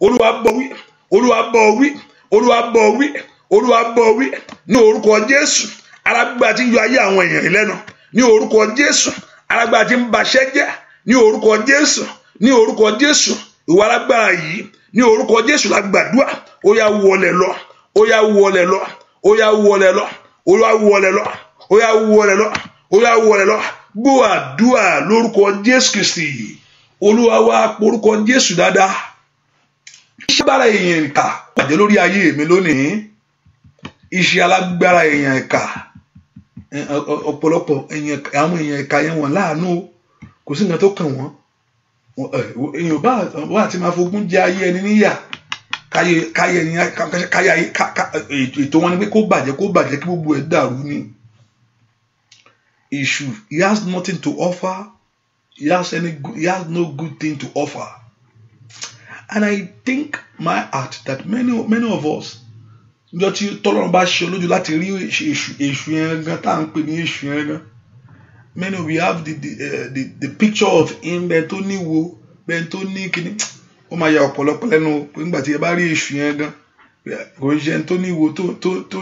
Speaker 1: Olúwa bọ́ wí, Olúwa bọ́ wí, Olúwa bọ́ wí, Olúwa bọ́ wí ní orúkọ Jésù. Alágbára tí ń yọ ayé àwọn èèyàn lẹ́nu ní orúkọ Jésù. Alágbára tí ń baṣẹ́ jẹ́ ní orúkọ Jésù, ní orúkọ Jésù. ìwà alágbára yìí ní orúkọ Jésù la gbàdúrà ó yá wọlẹ̀ lọ ó yá wọlẹ̀ lọ ó yá wọlẹ̀ lọ ó yá wọlẹ̀ lọ ó yá wọlẹ̀ lọ ó yá wọlẹ̀ lọ gbọ́ àdúrà lórúkọ Jésù Kristi Olúwa wa porúkọ Jésù dáadáa. Iṣẹ́ alágbára èèyàn ìkà pàdé lórí ayé mi lónìí. Iṣẹ́ alágbára èèyàn ìkà ọ̀pọ̀lọpọ̀ àwọn èèyàn ìkà yẹn wọ́n láàánú kò sí nǹkan tó kàn wọ́n. Èèyàn bá àti máa fogún jẹ ayé ẹni níyà káyà ètò wọn ni pé kó bàjẹ́ kí gbogbo ẹ̀ dàrú ni. Issue, he has nothing to offer. He has no good thing to offer. And I think my heart that many of us, njọ́ tí tọ́lọ́run bá ṣe olójú láti rí èṣù yẹn gan tá à ń pè ní èṣù yẹn gan, many of you have the picture of him bẹ́ẹ̀ tó níwo bẹ́ẹ̀ tó ní kíní ó máa ya ọ̀pọ̀lọpọ̀ lẹ́nu pé nígbà tí ẹ bá rí èṣù yẹn gan kò ń ṣe tó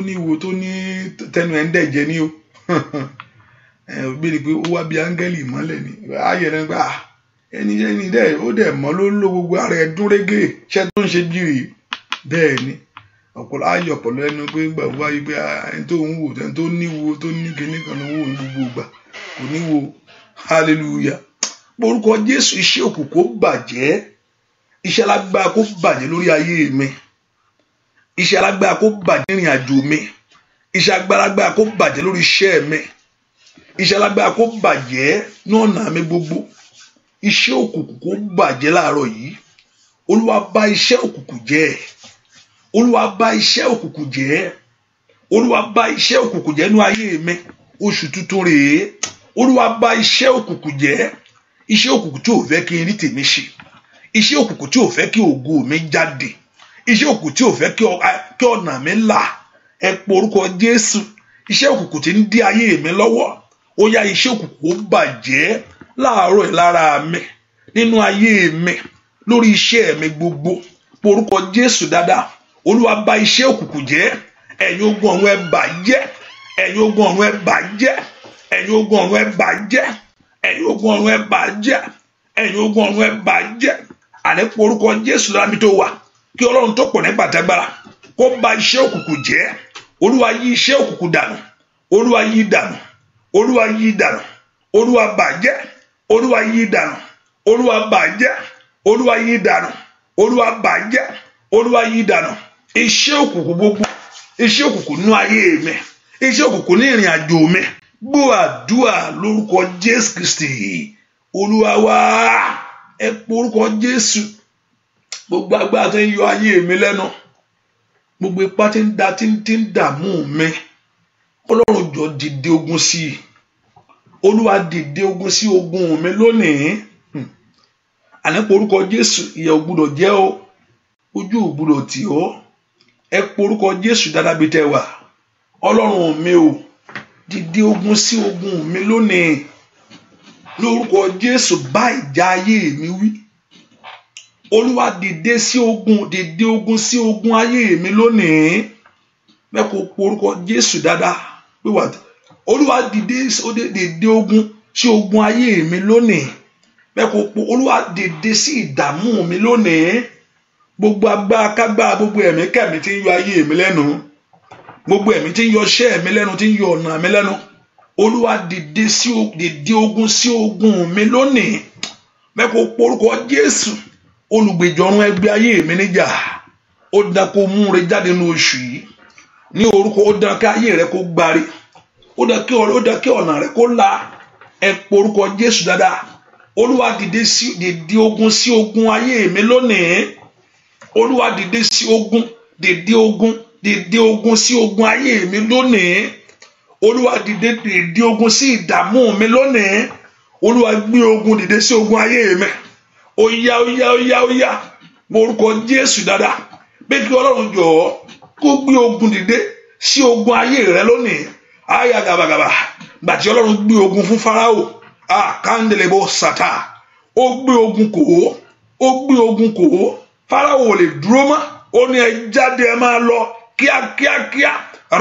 Speaker 1: níwo tó ní tẹnu ẹ̀ ń dẹ̀jẹ̀ ní o bí ni pé ó wá bí áńgẹ́lì mọ́lẹ̀ ni ayẹ̀ náà gbà ẹni dẹ̀ ó dẹ̀ mọ́ ló ń lo gbogbo ara ẹ̀ dún régé ṣẹ́ tó ń ṣe bíi bẹ́ẹ̀ ni ayọ̀ ọ̀pọ̀lọ ẹnu pé gbà wáyé pé ẹni tó ń wò ẹni tó níwo tó ní kíní kan ló ń wò ní gbogbo ìgbà kò níwo hallelujah orúkọ Jésù iṣẹ́ òkùnkùn bàjẹ́ iṣẹ́ alágbára kó bàjẹ́ lórí ayé mi iṣẹ́ alágbára kó bàjẹ́ ìrìn àjò mi iṣẹ́ alágbára kó bàjẹ́ lórí iṣẹ́ mi iṣẹ́ alágbára kó bàjẹ́ ní ọ̀nà mi gbogbo iṣẹ́ òkùnkùn kó bàjẹ́ láàárọ̀ yìí Olúwa bà iṣẹ́ òkùnkùn jẹ́ Olúwa bà iṣẹ́ òkùnkùn jẹ́ Olúwa bà iṣẹ́ òkùnkùn jẹ́ ní ayé mi oṣù tuntun rèé Olúwa bà iṣẹ́ òkùnkùn jẹ́ iṣẹ́ òkùnkùn tí ò fẹ́ kí n rí tèmi ṣe iṣẹ́ òkùnkùn tí ò fẹ́ kí ògo mi jáde iṣẹ́ òkùnkùn tí ò fẹ́ kí ọ̀nà mi là ẹ pọ orúkọ Jésù iṣẹ́ òkùnkùn tí ń dí ayé mi lọ́wọ́ ó yá iṣẹ́ òkùnkùn ó bàjẹ́ láàárọ̀ ẹ̀ lára mi nínú ayé mi lórí iṣẹ́ mi gbogbo pọ orúkọ Jésù dáadáa Olúwa bà iṣẹ́ òkùnkùn jẹ́ ẹ̀yin ogun ọ̀run ẹ bàjẹ́ ẹ̀yin ogun ọ̀run ẹ bàjẹ́ ẹ̀yin ogun ọ̀run ẹ bàjẹ́ ẹ̀yin ogun ọ̀run ẹ bàjẹ́ ẹ̀yin ogun ọ̀run ẹ bàjẹ́ àní pọ orúkọ Jésù lára mi tó wà kí Ọlọ́run tó pọ̀ nípa tágbára kó bà iṣẹ́ òkùnkùn jẹ́ Olúwa yí iṣẹ́ òkùnkùn dànù Olúwa yí dànù Olúwa yí dànù Olúwa bàjẹ́ Olúwa yí dànù Olúwa bàjẹ́ Olúwa yí dànù Olúwa bàjẹ́ Olúwa yí dànù iṣẹ́ òkùnkùn gbogbo iṣẹ́ òkùnkùn nínú ayé mi iṣẹ́ òkùnkùn ní ìrìn àjò mi gbọ́ àdúrà lórúkọ Jésù Kristi Olúwa wa ẹ pọ orúkọ Jésù gbogbo agbára tó ń yọ ayé mi lẹ́nu gbogbo ipá tí ń dààmú mi Ọlọ́run jọ dìde ogun sí i Olúwa dìde ogun sí ogun mi lónìí àní pọ orúkọ Jésù ìyà ò gbọdọ̀ jẹ́ o ojú ò gbọdọ̀ tì ọ́ ẹ pọ orúkọ Jésù dáadáa bí tẹ́ wà Ọlọ́run mi o dìde ogun sí ogun mi lónìí lórúkọ Jésù bá ìjà ayé mi wí Olúwa dìde ogun sí ogun ayé mi lónìí mẹ́kọ̀ọ́ pọ orúkọ Jésù dáadáa pé wà Olúwa dìde ogun sí ogun ayé mi lónìí mẹ́kọ̀ọ́ pọ Olúwa dìde sí ìdààmú mi lónìí gbogbo agbára kágbára gbogbo ẹ̀mí kẹ́mi tí ń yọ ayé mi lẹ́nu gbogbo ẹ̀mí tí ń yọ iṣẹ́ mi lẹ́nu tí ń yọ ọ̀nà mi lẹ́nu Olúwa dìde ogun sí ogun mi lónìí mẹ́kọ̀ọ́ pọ orúkọ Jésù olùgbèjà ọ̀run ẹgbẹ́ ayé mi níjà ó dán kó mú rẹ jáde nínú oṣù yìí ní orúkọ ó dán kí ayé rẹ kó gbáre ó dán kí ọ̀nà rẹ kó là ẹ pọ orúkọ Jésù dáadáa Olúwa dìde ogun sí ogun ayé mi lónìí Olúwa dìde ogun sí ogun ayé mi lónìí Olúwa dìde ogun sí ìdààmú mi lónìí Olúwa gbé ogun dìde sí ogun ayé mi óyá orúkọ Jésù dáadáa pé kí Ọlọ́run jọ̀ọ́ kó gbé ogun dìde sí ogun ayé rẹ lónìí àyà gàbàgàbà gbàtí Ọlọ́run gbé ogun fún Fáráò kándelebo sàtà ó gbé ogun kò Fáráò ò lè dúró mọ́ ó ní ẹ jáde ẹ máa lọ kíákíá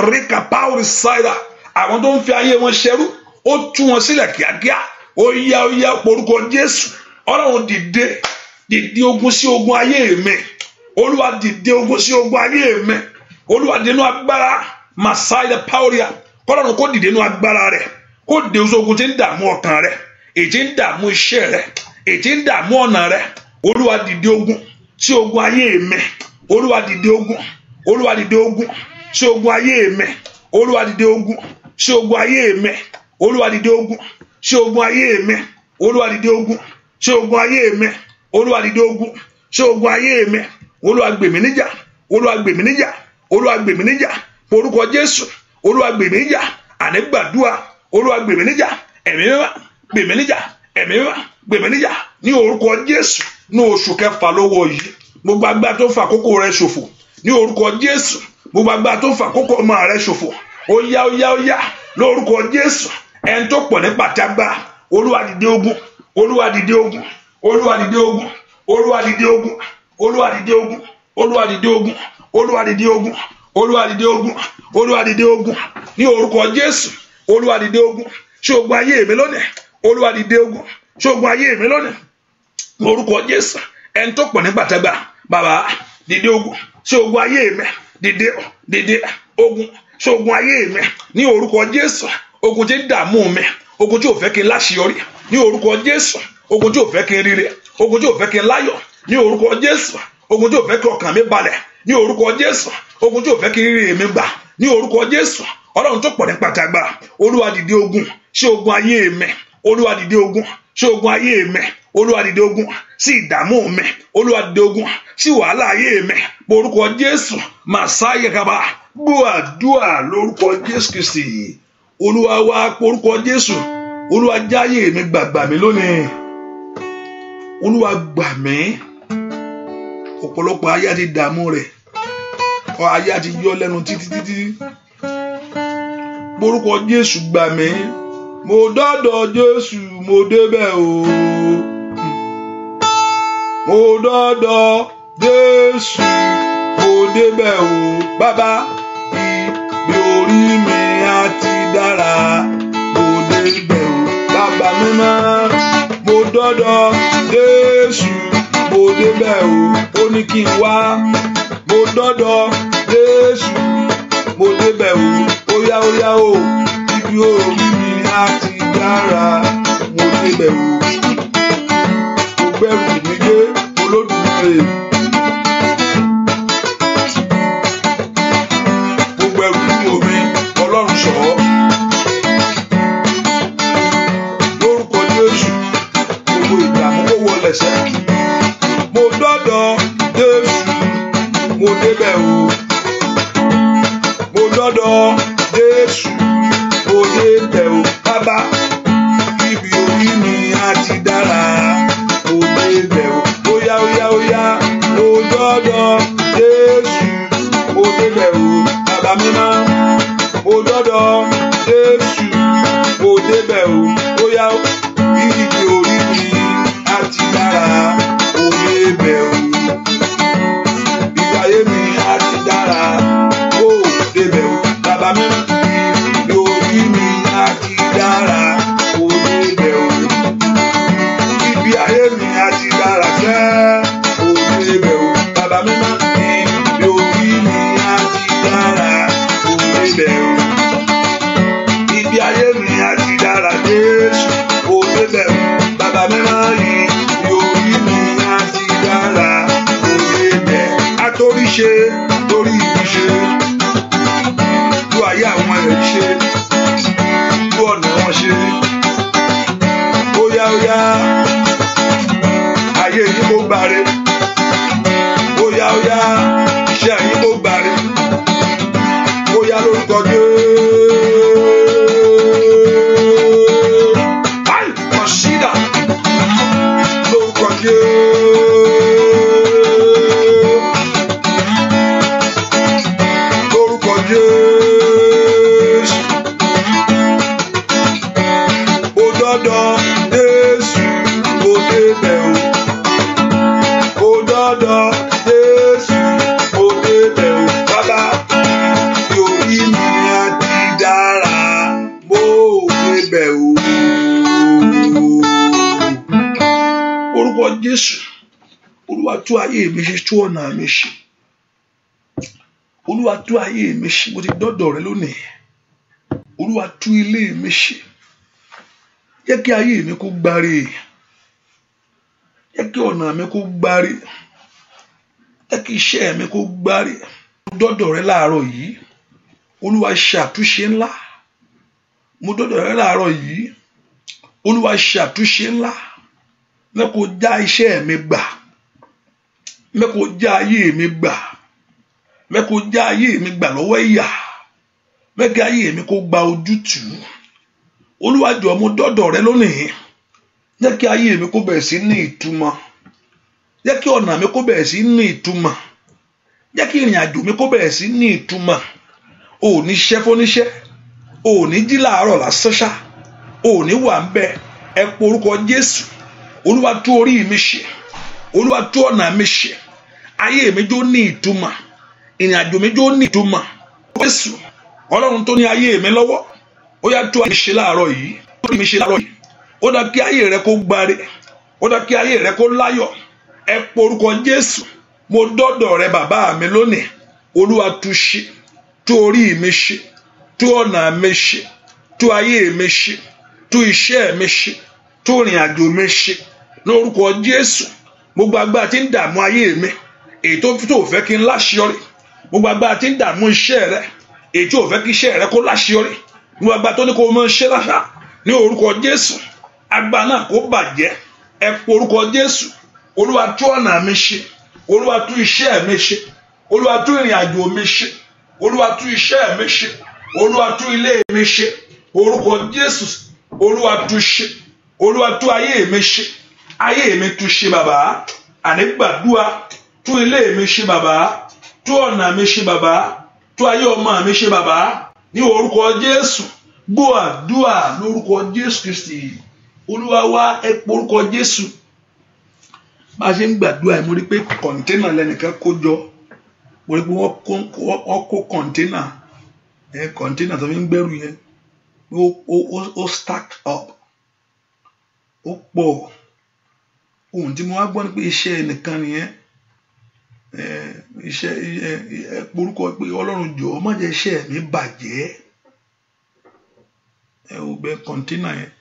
Speaker 1: ríkà páwùrì sáìdà àwọn tó ń fi ayé wọn ṣẹrú ó tú wọn sílẹ̀ kíákíá óyá orúkọ Jésù Ọlọ́run dìde dìde ogun sí ogun ayé mi. Olúwa dìde ogun sí ogun ayé mi. Olúwa dìde nínú agbára Messiah Paulia. Kọ́lọ́run kó dìde nínú agbára rẹ̀. Kó dìde ogun tí ń dààmú ọkàn rẹ̀. Èyí tí ń dààmú iṣẹ́ rẹ̀. Èyí tí ń dààmú ọ̀nà rẹ̀. Olúwa dìde ogun sí ogun ayé mi. Olúwa dìde ogun. Olúwa dìde ogun sí ogun ayé mi. Olúwa dìde ogun sí ogun ayé mi. Olúwa dìde ogun sí ogun ayé mi. Olúwa dìde ogun sí ogun ayé mi. Olúwa dìde ogun sí ogun ayé mi. Olúwa gbè mí níjà. Olúwa gbè mí níjà. Olúwa gbè mí níjà. Orúkọ Jésù. Olúwa gbè mí níjà. Àní gbàdúrà. Olúwa gbè mí níjà. Ẹ̀mí mímọ́ gbè mí níjà. Ẹ̀mí mímọ́ gbè mí níjà. Ní orúkọ Jésù. Ní oṣù kẹfà lọ́wọ́ yìí. Gbogbo agbára tó fa àkókò rẹ ṣòfò. Ní orúkọ Jésù. Gbogbo agbára tó fa àkókò ọmọ rẹ ṣòfò. Ó yá ó yá ó yá. Lórúkọ Jésù. Ẹni tó pọ̀ nípa tí agbára. Olúwa dìde ogun. Olúwa dìde ogun. Olúwa dìde ogun. Olúwa dìde ogun. Olúwa dìde ogun. Olúwa dìde ogun. Olúwa dìde ogun. Olúwa dìde ogun. Olúwa dìde ogun. Ní orúkọ Jésù. Olúwa dìde ogun. Ṣé ogun ayé mi lónìí? Olúwa dìde ogun. Ṣé ogun ayé mi lónìí? Ní orúkọ Jésù. Ẹni tó pọ̀ nípa tí agbára. Bàbá dìde ogun. Ṣé ogun ayé mi? Dìde ogun. Ṣé ogun ayé mi? Ní orúkọ Jésù. Ogun tí ń dààmú mi. Ogun tí ò fẹ́ kí n láṣeyọrí. Ní orúkọ Jésù. Ogun tí ò fẹ́ kí n ríre. Ogun tí ò fẹ́ kí n láyọ̀. Ní orúkọ Jésù. Ogun tí ò fẹ́ kí ọkàn mi balẹ̀. Ní orúkọ Jésù. Ogun tí ò fẹ́ kí ríre mi gbà. Ní orúkọ Jésù. Ọlọ́run tó pọ̀ nípa tí agbára. Olúwa dìde ogun sí ogun ayé mi. Olúwa dìde ogun sí ogun ayé mi. Olúwa dìde ogun sí ìdààmú mi. Olúwa dìde ogun sí wàhálà ayé mi. Orúkọ Jésù. Màsáyà kaba. Gbọ́ àdúrà lórúkọ Jésù Kristi. Olúwa wá orúkọ Jésù. Olúwa jáyé mi gbàgbà mí lónìí. Olúwa gbà mí. Ọ̀pọ̀lọpọ̀ ayé ti dààmú rẹ̀. Ayé ti yọ lẹ́nu títí. Orúkọ Jésù gbà mí. Mo dọ́dọ̀ Jésù mo débẹ̀ o. Mo dọ́dọ̀ Jésù mo débẹ̀ o. Bàbá ibi orí mi á ti dára. Mo débẹ̀ o. Bàbá mímọ́. Mo dọ́dọ̀ Jésù mo débẹ̀ o. Ó ní kí n wá. Mo dọ́dọ̀ Jésù mo débẹ̀ o. Ó yá o. Ibi orí mi á ti dára. Mo débẹ̀ o. Mo gbẹ́rù mi dé Olódùmarè. Mo gbẹ́rù mi omi Ọlọ́run ṣọ́. Lórúkọ Jésù. Gbogbo ìdààmú kó wọlé sẹ́kì. Mo dọ́dọ̀ Jésù mo débẹ̀ o. Mo dọ́dọ̀ Jésù mo débẹ̀ o. Bàbá ibi orí mi á ti dára. Mo débẹ̀ o. Ó yá. Mo dọ́dọ̀ Jésù mo débẹ̀ o. Bàbá mímọ́. Mo dọ́dọ̀ Jésù mo débẹ̀ o. Ó yá ibi orí mi á ti dára. Mo débẹ̀ o. Ibi ayé mi á ti dára. Mo débẹ̀ o. Bàbá mímọ́. Ibi orí mi á ti dára. Mo débẹ̀ o. Ibi ayé mi á ti dára sẹ́. Mo débẹ̀ o. Bàbá mímọ́. Ibi orí mi á ti dára. Mo débẹ̀ o. Ibi ayé mi á ti dára Jésù. Mo débẹ̀ o. Bàbá mímọ́. Ibi orí mi á ti dára. Mo débẹ̀. Atóríṣe torí ibi ṣe. Tú ayé àwọn ẹ̀ ṣe. Tú ọ̀nà wọn ṣe. Ó yá. Ayé yìí kò gbàre. Ó yá. Iṣẹ́ yìí kò gbàre. Ó yá lórúkọ Jésù. Báyìí kàn sídà. Lórúkọ Jésù. Lórúkọ Jésù. Mo dọ́dọ̀ Jésù mo débẹ̀ o. Mo dọ́dọ̀ Jésù mo débẹ̀ o. Bàbá ibi orí mi á ti dára. Mo débẹ̀ o. Orúkọ Jésù. Olúwa tú ayé mi ṣe, tú ọ̀nà mi ṣe. Olúwa tú ayé mi ṣe. Mo ti dọ́dọ̀ rẹ lónìí. Olúwa tú ilé mi ṣe. Jẹ́ kí ayé mi kó gbáre. Jẹ́ kí ọ̀nà mi kó gbáre. Jẹ́ kí iṣẹ́ mi kó gbáre. Mo dọ́dọ̀ rẹ láàárọ̀ yìí. Olúwa ṣàtúnṣe ńlá. Mo dọ́dọ̀ rẹ láàárọ̀ yìí. Olúwa ṣàtúnṣe ńlá. Mẹ́kò já iṣẹ́ mi gbà. Mẹ́kò já ayé mi gbà. Mẹ́kò já ayé mi gbà lọ́wọ́ ìyà. Mẹ́kì ayé mi kó gba ojútùú. Olúwa jọ̀ọ́ mo dọ́dọ̀ rẹ lónìí. Jẹ́ kí ayé mi kó bẹ̀rẹ̀ sí ní ìtumọ̀. Jẹ́ kí ọ̀nà mi kó bẹ̀rẹ̀ sí ní ìtumọ̀. Jẹ́ kí ìrìn àjò mi kó bẹ̀rẹ̀ sí ní ìtumọ̀. O ò ní ṣiṣẹ́ fóníṣẹ́. O ò ní jí láàárọ̀ lásán ṣá. O ò ní wà ń bẹ. Ẹ po orúkọ Jésù. Olúwa tú orí mi ṣe. Olúwa tú ọ̀nà mi ṣe. Ayé mi jó ní ìtumọ̀. Ìrìn àjò mi jó ní ìtumọ̀. Jésù, Ọlọ́run tó ní ayé mi lọ́wọ́. Ó yá tú ayé mi ṣe láàárọ̀ yìí. Tú ayé mi ṣe láàárọ̀ yìí. Ó dá kí ayé rẹ kó gbáre. Ó dá kí ayé rẹ kó láyọ̀. Ẹ po orúkọ Jésù. Mo dọ́dọ̀ rẹ bàbá mi lónìí. Olúwa tú ṣe. Tú orí mi ṣe. Tú ọ̀nà mi ṣe. Tú ayé mi ṣe. Tú iṣẹ́ mi ṣe. Tú ìrìn àjò mi ṣe. Lórúkọ Jésù. Gbogbo agbára tí ń dààmú ayé mi. Èyí tó fẹ́ kí n láṣeyọrí. Gbogbo agbára tí ń dààmú iṣẹ́ rẹ. Èyí tí ò fẹ́ kí iṣẹ́ rẹ kó láṣeyọrí. Gbogbo agbára tó ní kó o máa ṣe láṣà. Ní orúkọ Jésù. Agbára náà kó bàjẹ́. Ẹ po orúkọ Jésù. Olúwa tú ọ̀nà mi ṣe. Olúwa tú iṣẹ́ mi ṣe. Olúwa tú ìrìn àjò mi ṣe. Olúwa tú iṣẹ́ mi ṣe. Olúwa tú ilé mi ṣe. Orúkọ Jésù. Olúwa tú ṣe. Olúwa tú ayé mi ṣe. Ayé mi tú ṣe bàbá. Àní gbàdúrà. Tú ilé mi ṣe bàbá. Tú ọ̀nà mi ṣe bàbá. Tú ayé ọmọ mi ṣe bàbá. Ní orúkọ Jésù. Gbọ́ àdúrà lórúkọ Jésù Kristi. Olúwa wá ẹ po orúkọ Jésù. Bá a ṣe ń gbàdúrà mo rí pé kọ̀ǹténà lẹ́nìkan kó jọ. Mo rí pé wọ́n kó kọ̀ǹténà. Kọ̀ǹténà tó fi ń gbẹ́rù yẹn. Ó stacked up. Ó pọ̀. Ohun tí mo wá gbọ́ ni pé iṣẹ́ ẹnìkan nìyẹn. Iṣẹ́ orúkọ pé Ọlọ́run jọ̀ọ́ má jẹ́ iṣẹ́ mi bàjẹ́. Ó bẹ kọ̀ǹténà yẹn.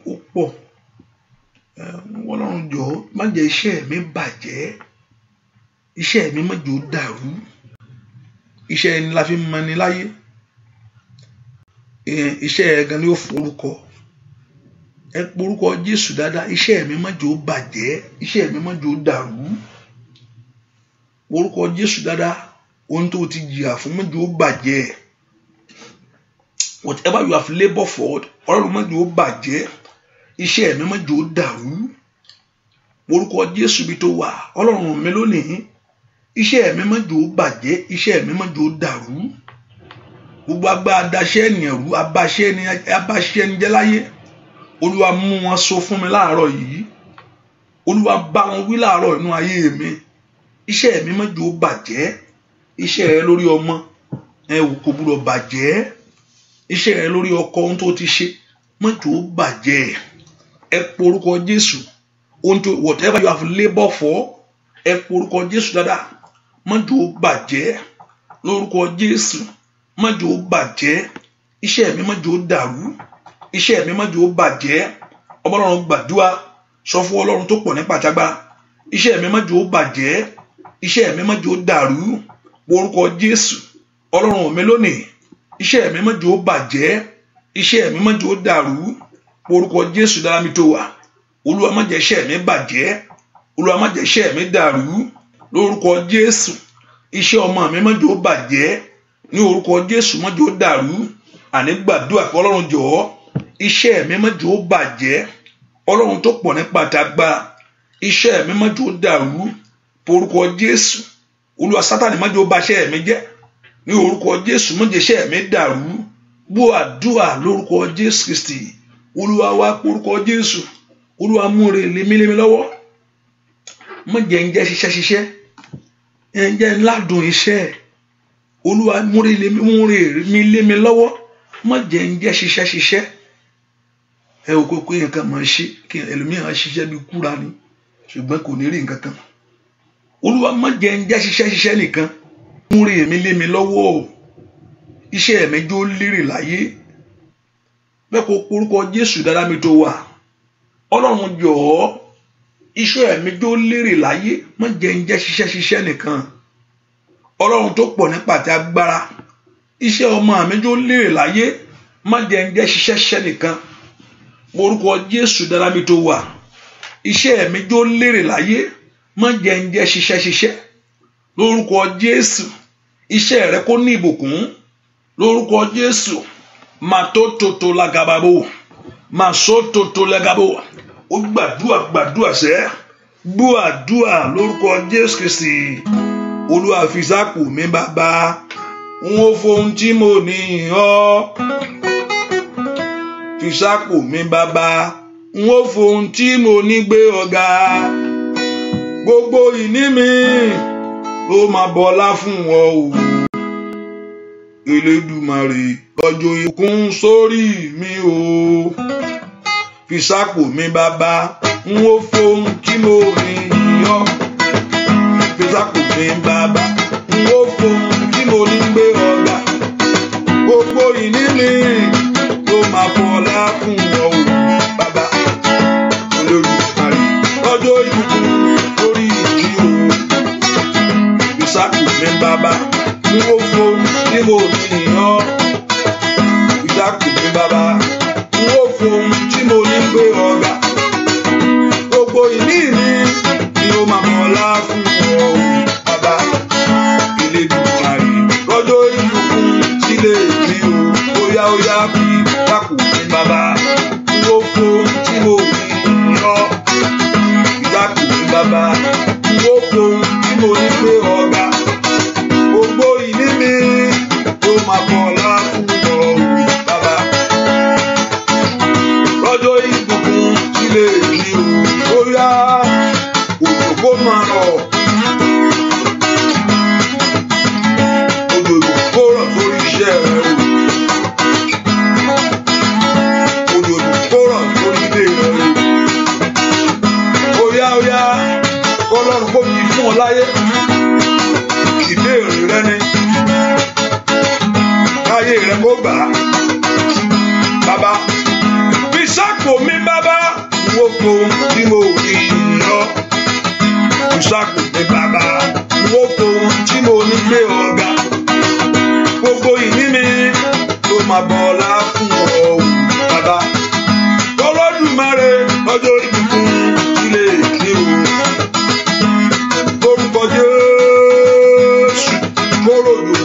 Speaker 1: Ó pọ̀. Ọlọ́run jọ̀ọ́ má jẹ́ iṣẹ́ mi bàjẹ́. Iṣẹ́ mi má jẹ́ ó dàrú. Iṣẹ́ ẹni la fi mọ ni láyé. Iṣẹ́ ẹ gan ni ó forúkọ. Ẹ porúkọ Jésù dáadáa. Iṣẹ́ mi má jẹ́ ó bàjẹ́. Iṣẹ́ mi má jẹ́ ó dàrú. Porúkọ Jésù dáadáa. Ohun tó ti jìyà fún má jẹ́ ó bàjẹ́. Whatever you have labored for, Ọlọ́run má jẹ́ ó bàjẹ́. Iṣẹ́ mi má jẹ́ ó dàrú. Porúkọ Jésù bí tó wà. Ọlọ́run mi lónìí. Iṣẹ́ mi má jẹ́ ó bàjẹ́. Iṣẹ́ mi má jẹ́ ó dàrú. Gbogbo agbára adaṣẹ́ ènìyàn rú. Abáṣẹ́ ẹni jẹ́ láyé. Olúwa mú wọn so fún mi láàárọ̀ yìí. Olúwa bá wọn wí láàárọ̀ inú ayé mi. Iṣẹ́ mi má jẹ́ ó bàjẹ́. Iṣẹ́ rẹ lórí ọmọ kò gbọdọ̀ bàjẹ́. Iṣẹ́ rẹ lórí ọkọ ohun tó ti ṣe má jẹ́ ó bàjẹ́. Ẹ porúkọ Jésù. Whatever you have labored for, ẹ porúkọ Jésù dáadáa. Má jẹ́ ó bàjẹ́. Lórúkọ Jésù. Má jẹ́ ó bàjẹ́. Iṣẹ́ mi má jẹ́ ó dàrú. Iṣẹ́ mi má jẹ́ ó bàjẹ́. Ọmọ Ọlọ́run gbàdúrà. Sọ fún Ọlọ́run tó pọ̀ ní pàtàgbà. Iṣẹ́ mi má jẹ́ ó bàjẹ́. Iṣẹ́ mi má jẹ́ ó dàrú. Orúkọ Jésù. Ọlọ́run mi lónìí. Iṣẹ́ mi má jẹ́ ó bàjẹ́. Iṣẹ́ mi má jẹ́ ó dàrú. Orúkọ Jésù dára mi tó wà. Olúwa má jẹ́ iṣẹ́ mi bàjẹ́. Olúwa má jẹ́ iṣẹ́ mi dàrú. Lórúkọ Jésù. Iṣẹ́ ọmọ mi má jẹ́ ó bàjẹ́. Ní orúkọ Jésù má jẹ́ ó dàrú. Àní gbàdúrà pé Ọlọ́run jọ̀ọ́. Iṣẹ́ mi má jẹ́ ó bàjẹ́. Ọlọ́run tó pọ̀ ní pàtàgbà. Iṣẹ́ mi má jẹ́ ó dàrú. Orúkọ Jésù. Olúwa Sátánì má jẹ́ ó bà iṣẹ́ mi jẹ́. Ní orúkọ Jésù má jẹ́ iṣẹ́ mi dàrú. Gbọ́ àdúrà lórúkọ Jésù Kristi. Olúwa wá orúkọ Jésù. Olúwa mú ire lé mi lọ́wọ́. Má jẹ́ ń jẹ́ ṣiṣẹ́. Ẹ jẹ́ ńládùn iṣẹ́. Olúwa mú ire mi lé mi lọ́wọ́. Má jẹ́ ń jẹ́ ṣiṣẹ́. Ẹ ò kókó yẹn kan máa ṣe kí ẹlòmíràn ṣiṣẹ́ bí kúra ni. ṣùgbọ́n kò ní rí nǹkan kan. Olúwa má jẹ́ ń já ṣiṣẹ́ nìkan, mú rí èmi lé mi lọ́wọ́ o, iṣẹ́ mi jó lérè láyé. Bẹ́ẹ̀ kó orúkọ Jésù dára mi tó wà. Ọlọ́run jọ̀ọ́, iṣẹ́ mi jó lérè láyé, má jẹ́ ń já ṣiṣẹ́ nìkan. Ọlọ́run tó pọ̀ nípa àti agbára, iṣẹ́ ọmọ mi jó lérè láyé, má jẹ́ ń já ṣiṣẹ́ nìkan. Orúkọ Jésù dára mi tó wà. Iṣẹ́ mi jó lérè láyé, má jẹ́ ń jẹ́ ṣiṣẹ́. Lórúkọ Jésù, iṣẹ́ rẹ kó ní ìbùkún. Lórúkọ Jésù, má tó tòtò lágàbàbò, má só tòtò lágàbò. Ó gbàdúrà sẹ́, gbọ́ àdúrà lórúkọ Jésù Kristi. Olúwa fi sápò mi bàbá, n ó fohun tí mo ní ọ́. Fi sápò mi bàbá, n ó fohun tí mo ní gbé ọ̀gá. Gbogbo ìní mi ló máa bọlá fún ọ o. Elédùmarè lọ́jọ́ ìkún sórí mi o. Fi sápò mi bàbá, n ó fohun tí mo ní ọ́. Fi sápò mi bàbá, n ó fohun tí mo ní gbé ọ̀gá. Gbogbo ìní mi ló máa bọlá fún ọ o. Bàbá Olódùmarè lọ́jọ́ ìkún sórí mi o. Fi sápò mi bàbá, n ó fohun tí mo ní ọ́. Fi sápò mi bàbá, n ó fohun tí mo ní gbé ọ̀gá. Gbogbo ìní mi ni ó máa bọlá fún ọ o. Bàbá Elédùmarè lọ́jọ́ ìbùkún sílé mi o. Óyá fi sápò mi bàbá, n ó fohun tí mo ní ọ́. Fi sápò mi bàbá, n ó fohun tí mo ní gbé ọ̀gá. Gbogbo ìní mi ló máa bọlá fún ọ o. Bàbá lọ́jọ́ ìbùkún sílé mi o. Óyá òjò kó máa rọ̀, òjò kó rọ̀ sórí iṣẹ́ rẹ o. Òjò kó rọ̀ sórí ilé rẹ o. Óyá kọ́lọ́run kó fi fún ọ láyé. Ìbéèrè rẹ ni káyé rẹ kó gbà á. Bàbá fi sápò mi bàbá, n ó fohun tí mo ní ọ́. Fi sápò mi bàbá, n ó fohun tí mo ní gbé ọ̀gá. Gbogbo ìní mi ló máa bọlá fún ọ o. Bàbá Olódùmarè lọ́jọ́ ìbùkún sílé mi o. Lórúkọ Jésù kóròdò.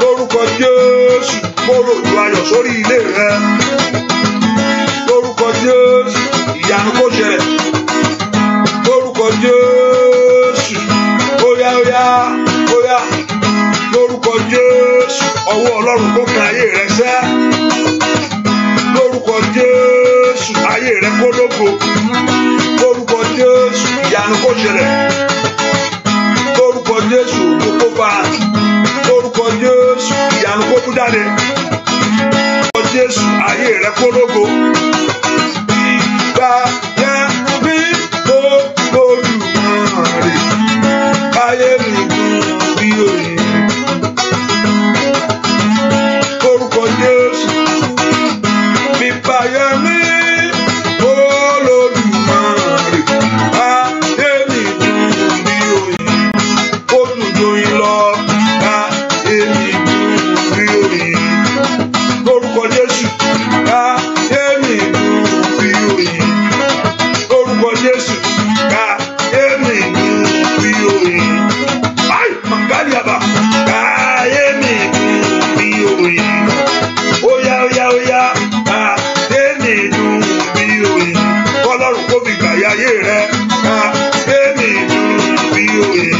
Speaker 1: Lórúkọ Jésù kóròdò ayọ̀ sórí ilé rẹ. Lórúkọ Jésù ìyanu kó ṣẹlẹ̀. Lórúkọ Jésù óyá. Lórúkọ Jésù ọwọ́ Ọlọ́run kó kan ayé rẹ sẹ́. Lórúkọ Jésù ayé rẹ kó lógo. Lórúkọ Jésù ìyanu kó ṣẹlẹ̀. Lórúkọ Jésù kó bá. Lórúkọ Jésù ìyanu kó bú jáde. Lórúkọ Jésù ayé rẹ kó lógo. Ìgbà yẹn bí Olódùmarè ayé mi dùn bí oyin. Lórúkọ Jésù bíbá yẹn mi Olódùmarè ayé mi dùn bí oyin. Ó dùn joyin lọ ayé mi dùn bí oyin. Lórúkọ Jésù ayé mi dùn bí oyin. Lórúkọ Jésù ayé mi dùn bí oyin. Ay magaliaba ayé mi dùn bí oyin. Óyá ayé mi dùn bí oyin. Ọlọ́run kó fi gbà yá ayé rẹ ayé mi dùn bí oyin.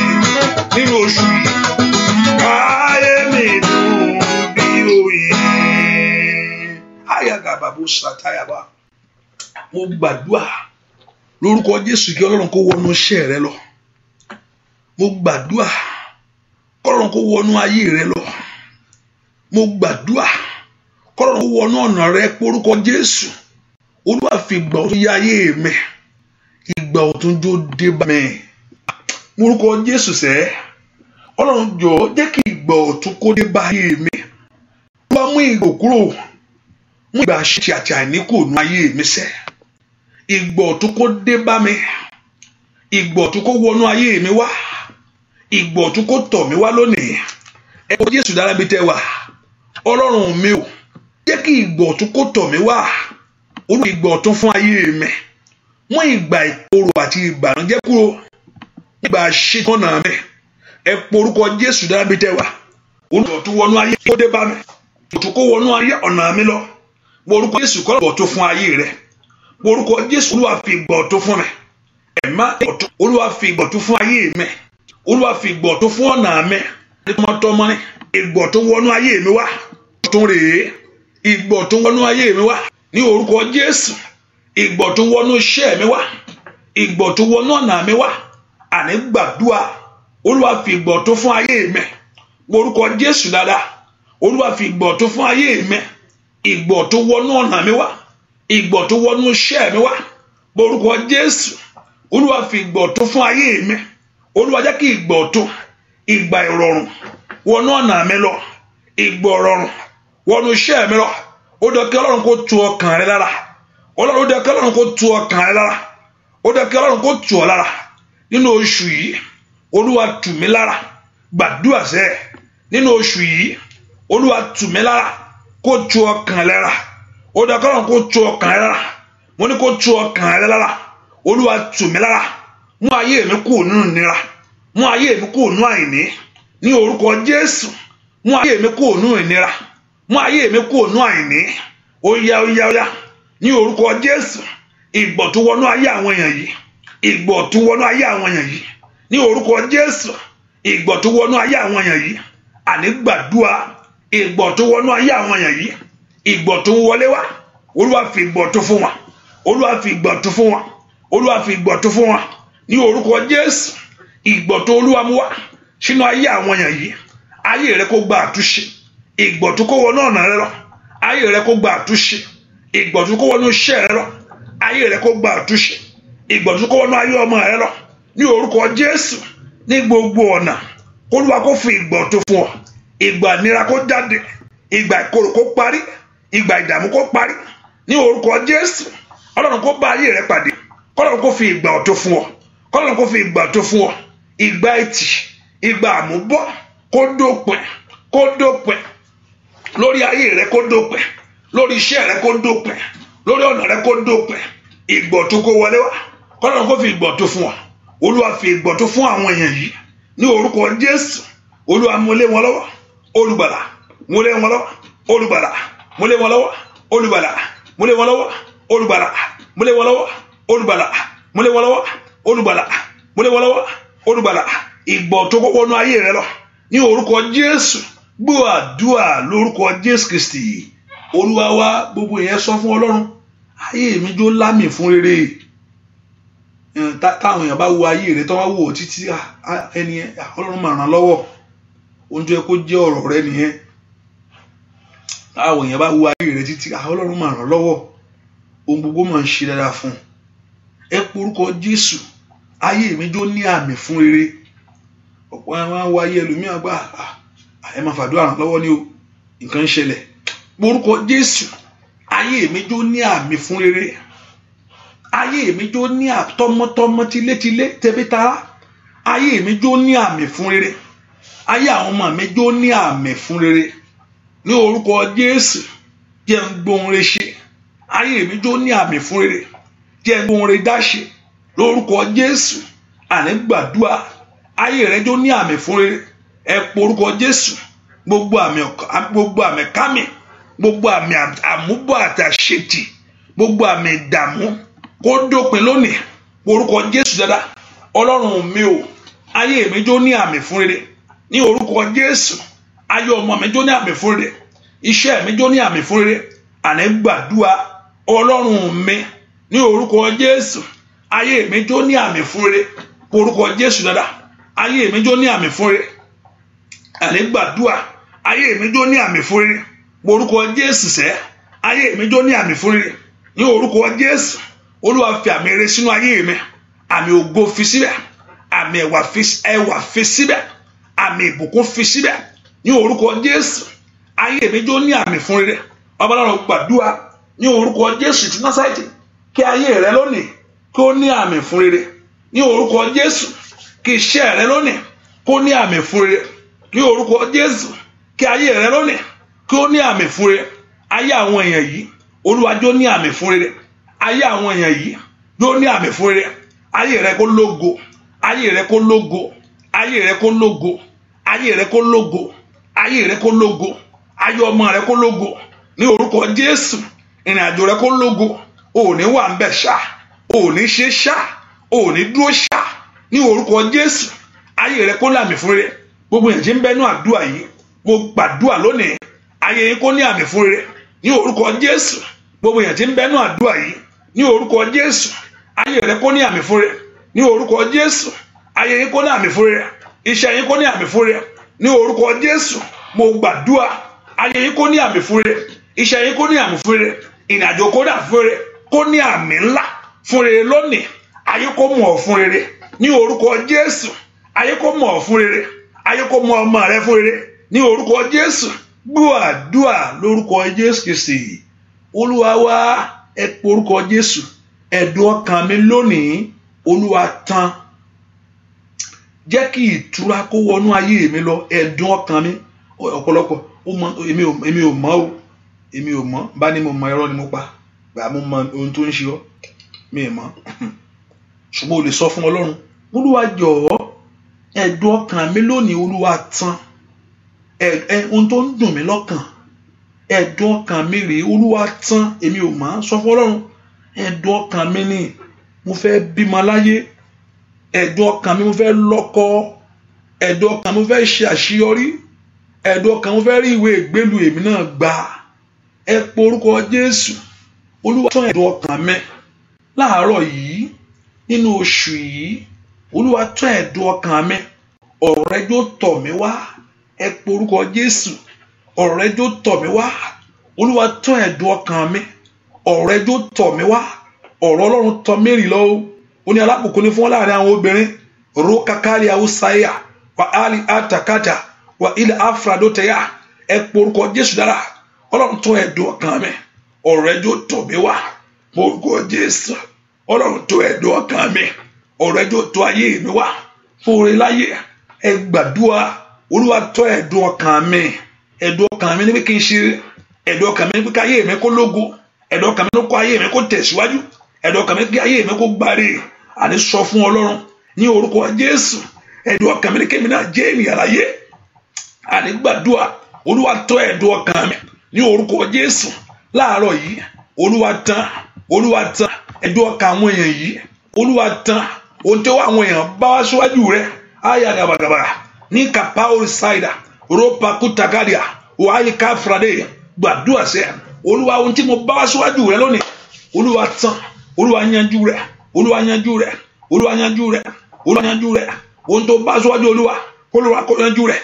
Speaker 1: Nínú oṣù yìí ayé mi dùn bí oyin. Ayagababo satayaba. Mo gbàdúrà lórúkọ Jésù kí Ọlọ́run kó wọnú iṣẹ́ rẹ lọ. Mo gbàdúrà kọ́lọ́run kó wọnú ayé rẹ lọ. Mo gbàdúrà kọ́lọ́run kó wọnú ọ̀nà rẹ porúkọ Jésù. Olúwa fi ìgbà ọ̀tun yí ayé mi, ìgbà ọ̀tun jó dé bá mi. Orúkọ Jésù sẹ́, Ọlọ́run jọ̀ọ́ jẹ́ kí ìgbà ọ̀tun kó dé bá ayé mi. Olúwa mú ìgbà kúrò, mú ìgbà àṣìṣe àti àìníkù nú ayé mi sẹ́. Ìgbà ọ̀tun kó dé bá mi, ìgbà ọ̀tun kó wọnú ayé mi wá, ìgbà ọ̀tun kó tọ̀ mí wá lónìí. Ẹ kó Jésù dára bí tẹ́ wà. Ọlọ́run mi ò jẹ́ kí ìgbà ọ̀tun kó tọ̀ mí wá. Olúwa ìgbà ọ̀tun fún ayé mi, mú ìgbà ìkorò àti ìbànújẹ́ kúrò, ìgbà àṣetọ́nà mi. Ẹ porúkọ Jésù dára bí tẹ́ wà. Olúwa ọ̀tun wọnú ayé kó dé bá mi, ọ̀tun kó wọnú ayé ọ̀nà mi lọ. Porúkọ Jésù kó ìgbà ọ̀tun fún ayé rẹ. Porúkọ Jésù, Olúwa fi ìgbà ọ̀tun fún mi. Ẹ̀má ọ̀tun, Olúwa fi ìgbà ọ̀tun fún ayé mi. Olúwa fi ìgbà ọ̀tun fún ọ̀nà mi. Tọmọtọmọ ni ìgbà ọ̀tun wọnú ayé mi wá. Ọ̀tun rèé, ìgbà ọ̀tun wọnú ayé mi wá. Ní orúkọ Jésù, ìgbà ọ̀tun wọnú iṣẹ́ mi wá. Ìgbà ọ̀tun wọnú ọ̀nà mi wá. Àní gbàdúrà, Olúwa fi ìgbà ọ̀tun fún ayé mi. Orúkọ Jésù dáadáa, Olúwa fi ìgbà ọ̀tun fún ayé mi. Ìgbà ọ̀tun wọnú ọ̀nà mi wá. Ìgbà ọ̀tun wọnú iṣẹ́ mi wá. Orúkọ Jésù, Olúwa fi ìgbà ọ̀tun fún ayé mi. Olúwa jẹ́ kí ìgbà ọ̀tun, ìgbà ìrọ̀rùn wọnú ọ̀nà mi lọ. Ìgbà ìrọ̀rùn wọnú iṣẹ́ mi lọ. Ó dẹ̀ kí Ọlọ́run kó tu ọkàn rẹ lára. Ọlọ́run ó dẹ̀ kí Ọlọ́run kó tu ọkàn rẹ lára. Ó dẹ̀ kí Ọlọ́run kó tu ọ lára. Nínú oṣù yìí, Olúwa tù mí lára. Gbàdúrà sẹ́, nínú oṣù yìí, Olúwa tù mí lára. Kó tu ọkàn rẹ lára. Ó dẹ̀ kí Ọlọ́run kó tu ọkàn rẹ lára. Mo ní kó tu ọkàn rẹ lára. Olúwa tù mí lára. Mú ayé mi kúrò nínú ìnira. Mú ayé mi kúrò nínú àìní. Ní orúkọ Jésù, mú ayé mi kúrò nínú ìnira. Mú ayé mi kúrò nínú àìní. Ó yá. Ní orúkọ Jésù, ìgbà ọ̀tun wọnú ayé àwọn èèyàn yìí. Ìgbà ọ̀tun wọnú ayé àwọn èèyàn yìí. Ní orúkọ Jésù, ìgbà ọ̀tun wọnú ayé àwọn èèyàn yìí. Àní gbàdúrà, ìgbà ọ̀tun wọnú ayé àwọn èèyàn yìí. Ìgbà ọ̀tun wọlé wá. Olúwa fi ìgbà ọ̀tun fún wa. Olúwa fi ìgbà ọ̀tun fún wa. Olúwa fi ìgbà ọ̀tun fún wa. Ní orúkọ Jésù, ìgbà ọ̀tun Olúwa mú wá sínú ayé àwọn èèyàn yìí. Ayé rẹ kó gba àtúnṣe. Ìgbà ọ̀tun kó wọnú ọ̀nà rẹ lọ. Ayé rẹ kó gba àtúnṣe. Ìgbà ọ̀tun kó wọnú iṣẹ́ rẹ lọ. Ayé rẹ kó gba àtúnṣe. Ìgbà ọ̀tun kó wọnú ayé ọmọ rẹ lọ. Ní orúkọ Jésù, ní gbogbo ọ̀nà, Olúwa kó fi ìgbà ọ̀tun fún ọ. Ìgbà ìnira kó jáde. Ìgbà ìkorò kó parí. Ìgbà ìdààmú kó parí. Ní orúkọ Jésù, Ọlọ́run kó bá ayé rẹ pàdé. Ọlọ́run kó fi ìgbà ọ̀tun fún ọ. Ọlọ́run kó fi ìgbà ọ̀tun fún ọ. Ìgbà ẹtì, ìgbà àmúbọ̀ kó dópin lórí ayé rẹ, kó dópin lórí iṣẹ́ rẹ, kó dópin lórí ọ̀nà rẹ, kó dópin. Ìgbà ọ̀tun kó wọlé wá. Ọlọ́run kó fi ìgbà ọ̀tun fún ọ. Olúwa fi ìgbà ọ̀tun fún àwọn èèyàn yìí. Ní orúkọ Jésù, Olúwa mú lé wọn lọ́wọ́. Olùgbàlà, mú lé wọn lọ́wọ́. Olùgbàlà, mú lé wọn lọ́wọ́. Olùgbàlà, mú lé wọn lọ́wọ́. Olùgbàlà, mú lé wọn lọ́wọ́. Olùgbàlà, mú lé wọn lọ́wọ́. Olùgbàlà, mú lé wọn lọ́wọ́. Olùgbàlà, ìgbà ọ̀tun kó wọnú ayé rẹ lọ. Ní orúkọ Jésù, gbọ́ àdúrà lórúkọ Jésù Kristi Olúwa wa. Gbogbo yẹn sọ fún Ọlọ́run, ayé mi jó lámì fún rere. Táwọn èèyàn bá wo ayé rẹ, tó wá wò títí, ẹni Ọlọ́run máa ràn lọ́wọ́. Ohun tó yẹ kó jẹ́ ọ̀rọ̀ rẹ nìyẹn. Táwọn èèyàn bá wo ayé rẹ títí, Ọlọ́run máa ràn lọ́wọ́. Ohun gbogbo máa ń ṣe dáadáa fún un. Ẹ porúkọ Jésù, ayé mi jó ní àmì fún rere. Ọ̀pọ̀ àwọn wáyé ẹlòmíràn gbà, ẹ máa fàdúrà ràn lọ́wọ́ ní o, nǹkan ń ṣẹlẹ̀. Porúkọ Jésù, ayé mi jó ní àmì fún rere. Ayé mi jó ní tọmọtọmọ, tilétilé, tẹbítara. Ayé mi jó ní àmì fún rere. Ayé àwọn ọmọ mi jó ní àmì fún rere. Ní orúkọ Jésù, jẹ́ ń gbóhùn rere ṣe. Ayé mi jó ní àmì fún rere. Jẹ́ ń gbóhùn rere dá ṣe. Lórúkọ Jésù, àní gbàdúrà, ayé rẹ jó ní àmì fún rere. Ẹ porúkọ Jésù, gbogbo àmì kámi, gbogbo àmì àmúbọ̀ àti àṣetì, gbogbo àmì ìdààmú kó dópin lónìí. Porúkọ Jésù dáadáa. Ọlọ́run mi ò, ayé mi jó ní àmì fún rere. Ní orúkọ Jésù, ayé ọmọ mi jó ní àmì fún rere. Iṣẹ́ mi jó ní àmì fún rere. Àní gbàdúrà, Ọlọ́run mi, ní orúkọ Jésù, ayé mi jó ní àmì fún rere. Porúkọ Jésù dáadáa. Ayé mi jó ní àmì fún rere. Àní gbàdúrà, ayé mi jó ní àmì fún rere. Porúkọ Jésù sẹ́, ayé mi jó ní àmì fún rere. ní orúkọ Jésù. Olúwa fi àmì rere sínú ayé mi, àmì ògo fi síbẹ̀, àmì ẹwà fi síbẹ̀, àmì ìbùkún fi síbẹ̀ ní orúkọ Jésù. Ayé mi jó ní àmì fún rere. Ọba Ọlọ́run gbàdúrà ní orúkọ Jésù ti Násárẹ́tì kí ayé rẹ lónìí kí ó ní àmì fún rere ní orúkọ Jésù. Kí iṣẹ́ rẹ lónìí kó ní àmì fún rere ní orúkọ Jésù. Kí ayé rẹ lónìí kí ó ní àmì fún rere. Ayé àwọn èèyàn yìí Olúwa jó ní àmì fún rere. Ayé àwọn èèyàn yìí jó ní àmì fún rere. Ayé rẹ kó lógo, ayé rẹ kó lógo, ayé rẹ kó lógo, ayé rẹ kó lógo, ayé rẹ kó lógo, ayé ọmọ rẹ kó lógo ní orúkọ Jésù. Ìrìn àjò rẹ kó lógo. O ní wà ńbẹ̀ ṣá, o ní ṣe ṣá, o ní dúró ṣá ní orúkọ Jésù. Ayé rẹ kó lámì fún rere. Gbogbo èèyàn tí ń bẹnu àdúrà yìí, mo gbàdúrà lónìí, ayé yín kó ní àmì fún rere ní orúkọ Jésù. Gbogbo èèyàn tí ń bẹnu àdúrà yìí ní orúkọ Jésù, ayé rẹ kó ní àmì fún rere ní orúkọ Jésù. Ayé yín kó ní àmì fún rere, iṣẹ́ yín kó ní àmì fún rere ní orúkọ Jésù. Mo gbàdúrà, ayé yín kó ní àmì fún rere, iṣẹ́ yín kó ní àmì fún rere, ìrìnàjò kó dà fún rere, kó ní àmì ńlá fún rere lónìí. Ayé kó mọ̀ ọ́ fún rere ní orúkọ Jésù. Ayé kó mọ̀ ọ́ fún rere, ayé kó mọ̀ ọmọ rẹ fún rere ní orúkọ Jésù. Gbọ́ àdúrà lórúkọ Jésù Kristi Olúwa wa. Ẹ pe orúkọ Jésù. Ẹ̀dùn ọkàn mi lónìí Olúwa tán. Jẹ́ kí ìtura kó wọnú ayé mi lọ. Ẹ̀dùn ọkàn mi ọ̀pọ̀lọpọ̀ èmi ò mọ̀ o, èmi ò mọ̀. Bá ní mo mọ̀ irọ́ ni mo pa, gbà mo mọ̀ ohun tó ń ṣe ọ́, mi ò mọ̀. Ṣùgbọ́n o lè sọ fún Ọlọ́run, Olúwa jọ̀ọ́ ẹ̀dùn ọkàn mi lónìí Olúwa tán. Ohun tó ń dùn mí lọ́kàn, ẹ̀dùn ọkàn mi rèé Olúwa tán. Èmi ò mọ̀. Sọ fún Ọlọ́run, ẹ̀dùn ọkàn mi ni mo fẹ́ bímọ láyé, ẹ̀dùn ọkàn mi mo fẹ́ lọ́kọ, ẹ̀dùn ọkàn mi mo fẹ́ ṣe àṣeyọrí, ẹ̀dùn ọkàn mi mo fẹ́ rí ìwé ìgbélu èmi náà gbà. Ẹ pe orúkọ Jésù. Olúwa tán ẹ̀dùn ọkàn mi láàárọ̀ yìí nínú oṣù yìí. Olúwa tán ẹ̀dùn ọkàn mi. Ọ̀rọ̀ rẹ jó tọ̀ mí wá. Ẹ pe orúkọ Jésù. Ọ̀rọ̀ rẹ jó tọ̀ mí wá. Olúwa tán ẹ̀dùn ọkàn mi. Ọ̀rọ̀ rẹ jó tọ̀ mí wá. Ọ̀rọ̀ Ọlọ́run tọ̀ Mary lọ o. Ó ní alábùkún ní fún wọn láàrin àwọn obìnrin. Ro kakari awusaya wa ali atakata wa ilẹ̀ afradoteya. Ẹ pe orúkọ Jésù dára. Ọlọ́run tán ẹ̀dùn ọkàn mi. Ọ̀rọ̀ rẹ jó tọ̀ mí wá. Orúkọ Jésù. Ọlọ́run tán ẹ̀dùn ọkàn mi. Ọ̀rọ̀ rẹ jó tọ̀ ayé mi wá. Fúnre láyé. Ẹ gbàdúrà. Olúwa tán ẹ̀dùn ọkàn mi. Ẹ̀dùn ọkàn mi ní pé kí n ṣe, ẹ̀dùn ọkàn mi ní pé kí ayé mi kó lógo, ẹ̀dùn ọkàn mi ní kó ayé mi kó tẹ̀síwájú, ẹ̀dùn ọkàn mi ní kí ayé mi kó gbáre. Àní sọ fún Ọlọ́run ní orúkọ Jésù. Ẹ̀dùn ọkàn mi ní kémi náà jẹ́ ènìyàn láyé. Àní gbàdúrà. Olúwa tán ẹ̀dùn ọkàn mi ní orúkọ Jésù láàárọ̀ yìí. Olúwa tán ẹ̀dùn ọkàn àwọn èèyàn yìí. Olúwa tán ohun tí àwọn èèyàn bá wá síwájú rẹ̀. Aya gàbàgàbà ní kàpá oríṣàìdà ropa kutagadia wàhálì káfíradé. Gbàdúrà sẹ́, Olúwa ohun tí mo bá wá síwájú rẹ lónìí, Olúwa tán, Olúwa yanjú rẹ̀, Olúwa yanjú rẹ̀, Olúwa yanjú rẹ̀, Olúwa yanjú rẹ̀. Ohun tó bá síwájú Olúwa, Olúwa kó yanjú rẹ̀.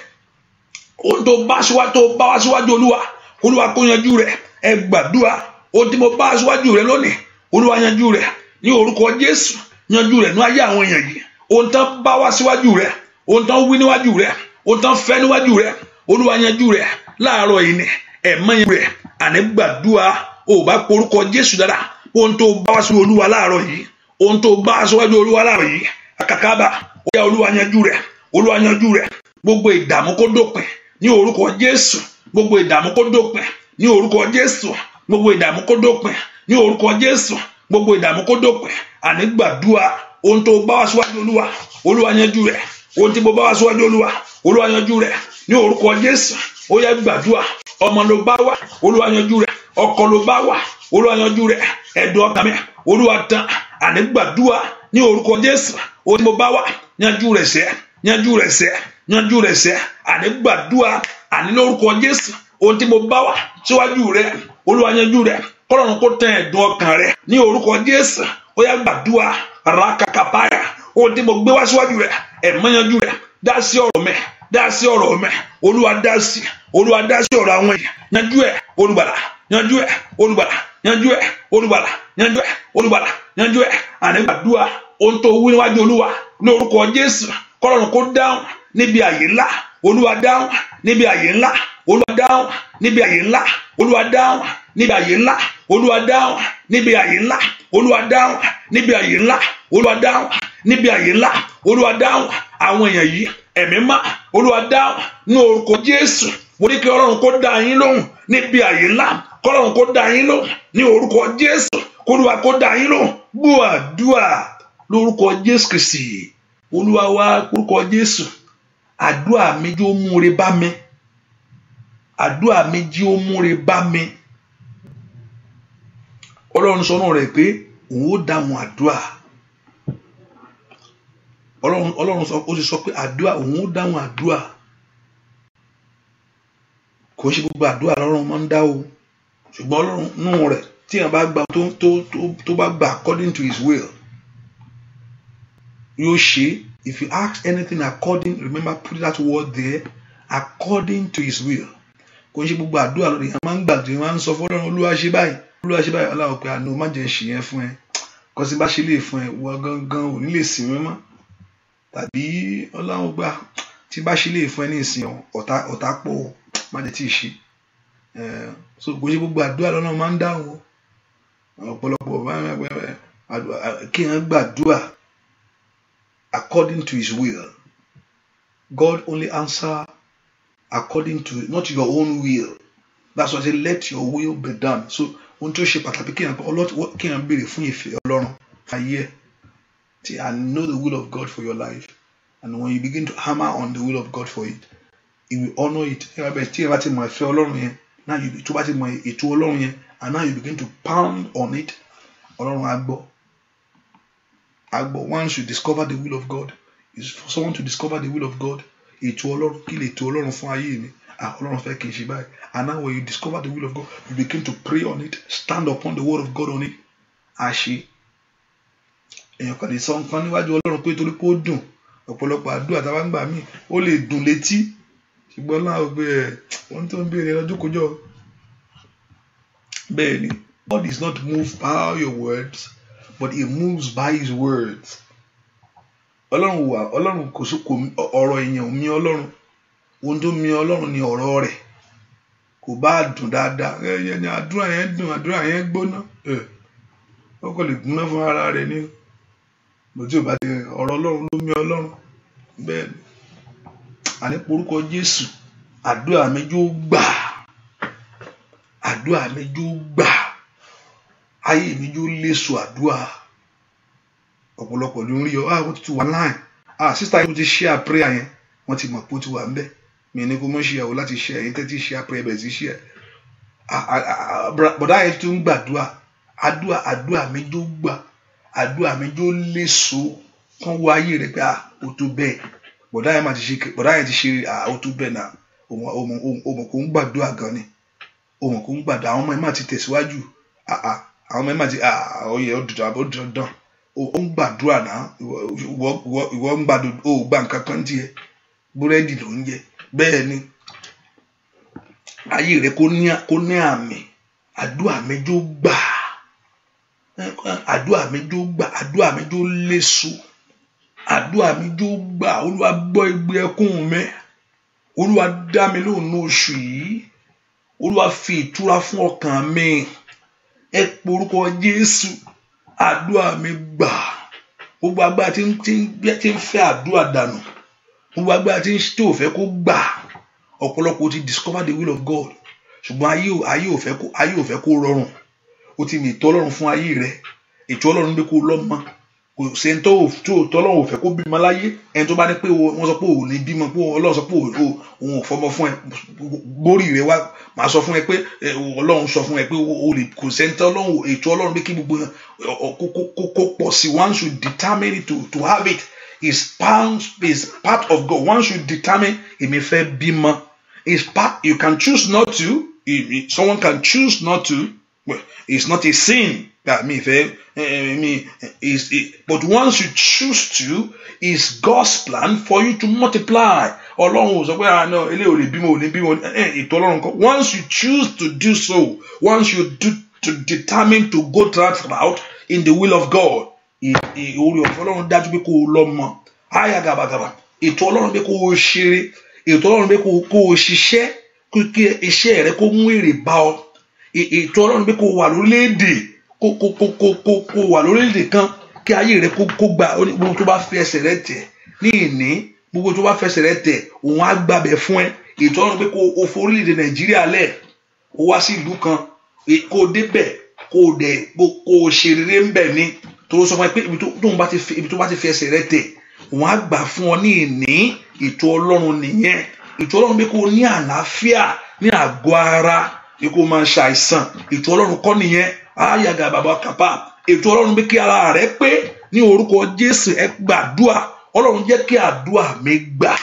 Speaker 1: Ohun tó bá wá síwájú Olúwa, Olúwa kó yanjú rẹ̀. Ẹ gbàdúrà. Ohun tí mo bá wá síwájú rẹ lónìí, Olúwa yanjú rẹ̀ ní orúkọ Jésù. Yanjú rẹ̀ ní ayé àwọn èèyàn yìí. Ohun tán bá wá síwájú rẹ, ohun tán wí níwájú rẹ, ohun tán fẹ́ níwájú rẹ, Olúwa yanjú rẹ̀ láàárọ̀ yìí ni. Ẹ̀mọ́ rẹ̀ àní gbàdúrà. Ó bá porúkọ Jésù dára. Ohun tó bá wá sí Olúwa láàárọ̀ yìí, ohun tó bá wá síwájú Olúwa láàárọ̀ yìí, àkàkàbà ó yá Olúwa yanjú rẹ̀, Olúwa yanjú rẹ̀. Gbogbo ìdààmú kó dópin ní orúkọ Jésù. Gbogbo ìdààmú kó dópin ní orúkọ Jésù. Gbogbo ìdààmú kó dópin ní orúkọ Jésù. Gbogbo ìdààmú kó dópin. Àní gbàdúrà. Ohun tó bá wá síwájú Olúwa, Olúwa yanjú rẹ̀. Ohun tí mo bá wá síwájú Olúwa, Olúwa yanjú rẹ̀ ní orúkọ Jésù. Ó yá gbàdúrà. Ọmọ ló bá wá, Olúwa yanjú rẹ̀. Ọkọ ló bá wá, Olúwa yanjú rẹ̀. Ẹ̀dùn ọkàn mi, Olúwa tán. Àní gbàdúrà ní orúkọ Jésù. Ohun tí mo bá wá, yanjú rẹ̀ sẹ́, yanjú rẹ̀ sẹ́, yanjú rẹ̀ sẹ́. Àní gbàdúrà. Àní lórúkọ Jésù. Ohun tí mo bá wá síwájú rẹ̀, Olúwa yanjú rẹ̀. Kọ́lọ́run kó tán ẹ̀dùn ọkàn rẹ̀ ní orúkọ Jésù. Ó yá gbàdúrà. Rakakapaya. Ohun tí mo gbé wá síwájú rẹ̀, ẹ̀mọ́ yanjú rẹ̀. Dá sí ọ̀rọ̀ mi, dá sí ọ̀rọ̀ mi. Olúwa dá sí. Olúwa dá sí ọ̀rọ̀ àwọn èèyàn yanjú ẹ̀ olùgbàlà yanjú ẹ̀ olùgbàlà yanjú ẹ̀ olùgbàlà yanjú ẹ̀ olùgbàlà yanjú ẹ̀ ànígbàdúrà ohun tó wí níwájú Olúwa ní orúkọ Jésù kọ́lọ́run kó dáhùn níbi àyè ńlá Olúwa dáhùn níbi àyè ńlá Olúwa dáhùn níbi àyè ńlá Olúwa dáhùn níbi àyè ńlá Olúwa dáhùn níbi àyè ńlá Olúwa dáhùn níbi àyè ńlá Olúwa dáhùn níbi àyè ńlá Olúwa dáhùn àwọn èèyàn yìí ẹ̀mí má Olúwa dáhùn ní orúkọ Jésù mo ní kí Ọlọ́run kó dá yín lóhùn níbi àyè ńlá kọ́lọ́run kó dá yín lóhùn ní orúkọ Jésù k'Olúwa kó dá yín lóhùn gbọ́ àdúrà lórúkọ Jésù Kristi Olúwa wa orúkọ Jésù àdúrà mi jẹ́ ó múre bá mi àdúrà mi jẹ́ ó múre bá mi Ọlọ́run sọ́nà rẹ̀ pé òun ó dáhùn àdúrà Ọlọ́run sọ ó ti sọ pé àdúrà òun ó dáhùn àdúrà kò ṣe gbogbo àdúrà lọ́rùn máa ń dá o ṣùgbọ́n Ọlọ́run nù rẹ̀ tí èèyàn bá gba tó bá gba according to his will yóò ṣe. If you ask anything according, remember put that word there, according to his will. Kò ṣe gbogbo àdúrà lórí èèyàn máa ń gbàdúrà máa ń sọ fún Ọlọ́run Olúwa ṣe báyìí Ọlọ́run pé àná má jẹ́ ṣe yẹn fún ẹ kò sí bá ṣe lè fún ẹ wọ gangan ò ní lè sìn mí mọ́ tàbí Ọlọ́run gbà tí bá ṣe lè fún ẹ ní ìsìn ọ̀tá pọ̀ má jẹ́ tí ì ṣe so kò ṣe gbogbo àdúrà lọ́nà máa ń dáhùn ọ̀pọ̀lọpọ̀ kí èèyàn gbàdúrà according to his will. God only answer according to not your own will. That's why I say let your will be done. So ohun tó ṣe pàtàkì kí èèyàn béèrè fún ìfẹ́ Ọlọ́run ayé tí I know the will of God for your life, and when you begin to hammer on the will of God for it, He will honor it. Tí ẹ bá ti mọ ìfẹ́ Ọlọ́run yẹn now you tó bá ti mọ ètò Ọlọ́run yẹn and now you begin to pound on it, Ọlọ́run á gbọ́. Once you discover the will of God, is for someone to discover the will of God. Ètò Ọlọ́run kí lè ètò Ọlọ́run fún ayé mi. Ọlọ́run fẹ́ kí n ṣe báyìí. And now when you discover the will of God, you begin to pray on it, stand upon the word of God on it. Àṣẹ. Èèyàn kan lè sọ nǹkan níwájú Ọlọ́run pé torí pé ó dùn. Ọ̀pọ̀lọpọ̀ àdúrà tá a bá ń gbà mí, ó lè dùn létí. Ṣùgbọ́n láwọn pé wọ́n tó ń béèrè lọ́jọ́ kọjọ́. Bẹ́ẹ̀ni, God is not moved by your words, but He moves by His words. Ọlọ́run kò sí ọ̀rọ̀ èèyàn mi Ọlọ́run. Ohun tó mi Ọlọ́run ni ọ̀rọ̀ rẹ̀. Kò bá dùn dáadáa. Ẹ̀yẹ àdúrà yẹn dùn, àdúrà yẹn gbóná. Ó kò lè gbóná fún ara rẹ̀ ni. Bó tí ò bá ti ọ̀rọ̀ Ọlọ́run ló mi Ọlọ́run. Bẹ́ẹ̀ni. Àní porúkọ Jésù. Àdúrà mi yóò gbà. Àdúrà mi yóò gbà. Ayé mi yóò léso àdúrà. Ọ̀pọ̀lọpọ̀ ló ń rí ọ wọ́n ti wà line sister yìí ti share prayer yẹn wọ́n ti mọ̀ pé ó ti wà ń bẹ̀ mi ní kó mọ̀ share o láti share yẹn tẹ́tí share prayer bẹ̀rẹ̀ sí share bọ̀dá yẹn tún ń gbàdúrà àdúrà mi jó gbà àdúrà mi jó léso kán wọ ayé rẹ̀ pé ó tó bẹ́ẹ̀ bọ̀dá yẹn ti ṣe ó tó bẹ́ẹ̀ náà òmò kò ń gbàdúrà gan ni òmò kò ń gbàdúrà àwọn ọmọ ẹ̀ má ti tẹ̀síwájú àwọn ọmọ ẹ̀ má ti ọyẹ ó dán ó ń gbàdúrà náà ìwọ ń gbàdúrà ó gbà nǹkan kan tiẹ̀ búrẹ́dì ló ń jẹ bẹ́ẹ̀ ni ayé rẹ kó ní àmì àdúrà mi jó gbà àdúrà mi jó gbà àdúrà mi jó léso àdúrà mi jó gbà Olúwa gbọ́ igbe ẹkún mi Olúwa dá mi lóhùn ní oṣù yìí Olúwa fi ìtura fún ọkàn mi ẹ porúkọ Jésù. Àdúrà mi gbà gbogbo agbára tí ń fẹ́ àdúrà dànù gbogbo agbára tí ò fẹ́ kó gbà ọ̀pọ̀lọpọ̀ ti discover the will of God ṣùgbọ́n ayé ò fẹ́ kó rọrùn ó ti ní ètò Ọlọ́run fún ayé rẹ ètò Ọlọ́run pé kó lọ́mọ kò sẹ́ni tó Ọlọ́run ò fẹ́ kó bímọ láyé ẹni tó bá ní pé wọ́n sọ pé ò ní bímọ pé Ọlọ́run sọ pé òun ò fọmọ fún ẹ gbórí rẹ wá màá sọ fún ẹ pé Ọlọ́run sọ fún ẹ pé kò sẹ́ni tó Ọlọ́run ètò Ọlọ́run pé kí gbogbo kó pọ̀ sí one should determine it to have it is part of God. One should determine èmi fẹ́ bímọ is part you can choose not to someone can choose not to It's not a sin that but once you choose to, it's God's plan for you to multiply. Once you choose to do so, once you determine to go that route in the will of God, ètò Ọlọ́run pé kó wà lórílẹ̀-èdè kó wà lórílẹ̀-èdè kan kí ayé rẹ kó gba gbogbo tó bá fi ẹsẹ̀ rẹ tẹ̀ ní ìní gbogbo tó bá fẹsẹ̀ rẹ tẹ̀ òun á gbàbẹ̀ fún ẹ. Ètò Ọlọ́run pé kó o forílẹ̀-èdè Nàìjíríà lẹ̀ kó wá sí ìlú kan kó o débẹ̀ kó o ṣe rere ń bẹ̀ ni tó sọ fún ẹ pé ibi tó bá ti fi ẹsẹ̀ rẹ tẹ̀ òun á gbà fún ọ ní ìní. Ètò Ọlọ́run nìyẹn. Ètò Ọlọ́run pé kó o ní àlàáfíà ní àgọ́ ara kó máa ṣàìsàn. Ètò Ọlọ́run kọ́ nìyẹn. Ayaga bàbá kàpá. Ètò Ọlọ́run pé kí ara rẹ pé ní orúkọ Jésù ẹ gbàdúà. Ọlọ́run jẹ́ kí àdúà mi gbà.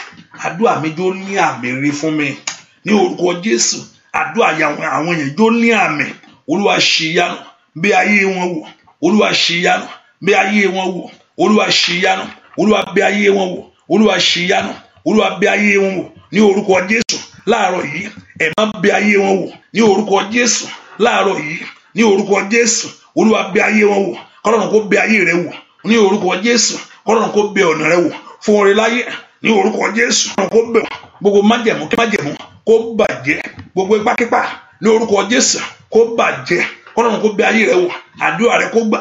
Speaker 1: Àdúà mi jó ní àmì rí fún mi ní orúkọ Jésù. Àdúà àwọn èèyàn jó ní àmì. Olúwa ṣìyanu bí ayé wọn wò. Olúwa ṣìyanu bí ayé wọn wò. Olúwa ṣìyanu. Olúwa bí ayé wọn wò. Olúwa ṣìyanu. Olúwa bí ayé wọn wò ní orúkọ Jésù. Láàárọ̀ yìí ẹ má bí ayé wọn wò ní orúkọ Jésù. Láàárọ̀ yìí ní orúkọ Jésù. Olúwa bí ayé wọn wò. Kọ́lọ́run kó bí ayé rẹ wò ní orúkọ Jésù. Kọ́lọ́run kó bí ọ̀nà rẹ wò fún oore láyé ní orúkọ Jésù. Kọ́lọ́run kó bẹ̀ gbogbo májẹ̀mú kó bàjẹ́. Gbogbo ipákípá ní orúkọ Jésù kó bàjẹ́. Kọ́lọ́run kó bí ayé rẹ wò. Àdúrà rẹ kó gbà.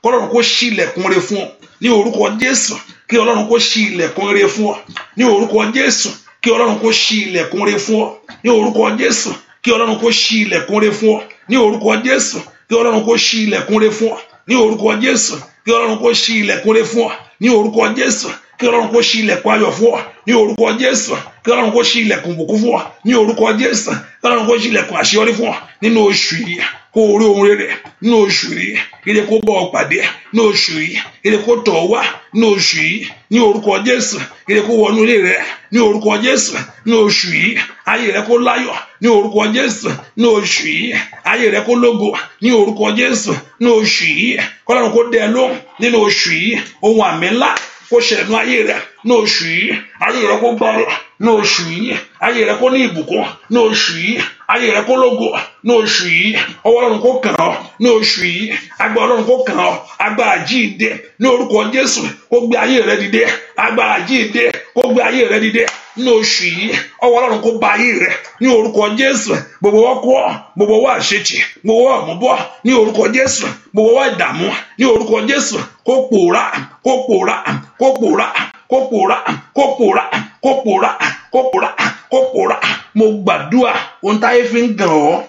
Speaker 1: Kọ́lọ́run kó ṣí ilẹ̀kùn rẹ fún ọ ní orúkọ Jésù. Kí Ọlọ́run kó ṣí ilẹ̀kùn rẹ fún ọ ní orúkọ Jésù. Kí Ọlọ́run kó ṣí ilẹ̀kùn rẹ fún ọ ní orúkọ Jésù. Kí Ọlọ́run kó ṣí ilẹ̀kùn rẹ fún ọ ní orúkọ Jésù. Kí Ọlọ́run kó ṣí ilẹ̀kùn rẹ fún ọ ní orúkọ Jésù. Kí Ọlọ́run kó ṣí ilẹ̀kùn rẹ fún ọ ní orúkọ Jésù. Kí Ọlọ́run kó ṣí ilẹ̀kùn ayọ̀ fún ọ ní orúkọ Jésù. Kí Ọlọ́run kó ṣí ilẹ̀kùn ìbùkún fún ọ ní orúkọ Jésù. Kí Ọlọ́run kó ṣí ilẹ̀kùn àṣeyọrí fún ọ nínú oṣù yìí. Kó rí ohun rere nínú oṣù yìí. Ire kó bọ́ ọ pàdé ní oṣù yìí. Ire kó tọ̀ ọ́ wá ní oṣù yìí ní orúkọ Jésù. Ire kó wọnú ilé rẹ ní orúkọ Jésù ní oṣù yìí. Ayé rẹ kó láyọ̀ ní orúkọ Jésù ní oṣù yìí. Ayé rẹ kó lógo ní orúkọ Jésù ní oṣù yìí. Kọ́lọ́run kó dẹ lóhùn nínú oṣù yìí. Ohun àmì ńlá kó ṣẹlẹ̀ ní ayé rẹ ní oṣù yìí. Ayé rẹ kó gbọ́rọ̀ ní oṣù yìí. Ayé rẹ kó ní ìbùkún ní oṣù yìí. Ayé rẹ kó lógo ní oṣù yìí. Ọwọ́ Ọlọ́run kó kàn ọ́ ní oṣù yìí. Agbára Ọlọ́run kó kàn ọ́. Agbára jíǹde ní orúkọ Jésù kó gbé ayé rẹ dìde. Agbára jíǹde kó gbé ayé rẹ dìde ní oṣù yìí. Ọwọ́ Ọlọ́run kó bá ayé rẹ ní orúkọ Jésù. Gbogbo wọ́kọ́ gbogbo wá àṣetì gbogbo wá ọ̀mùbọ́ ní orúkọ Jésù. Gbogbo wá ìdààmú ní orúkọ Jésù kó pòórá kó pòórá kó pòórá kó pòórá kó pòórá kó pòórá kó pòórá kó pòórá. Mo gbàdúrà ohun táyé fi ń gàn ọ́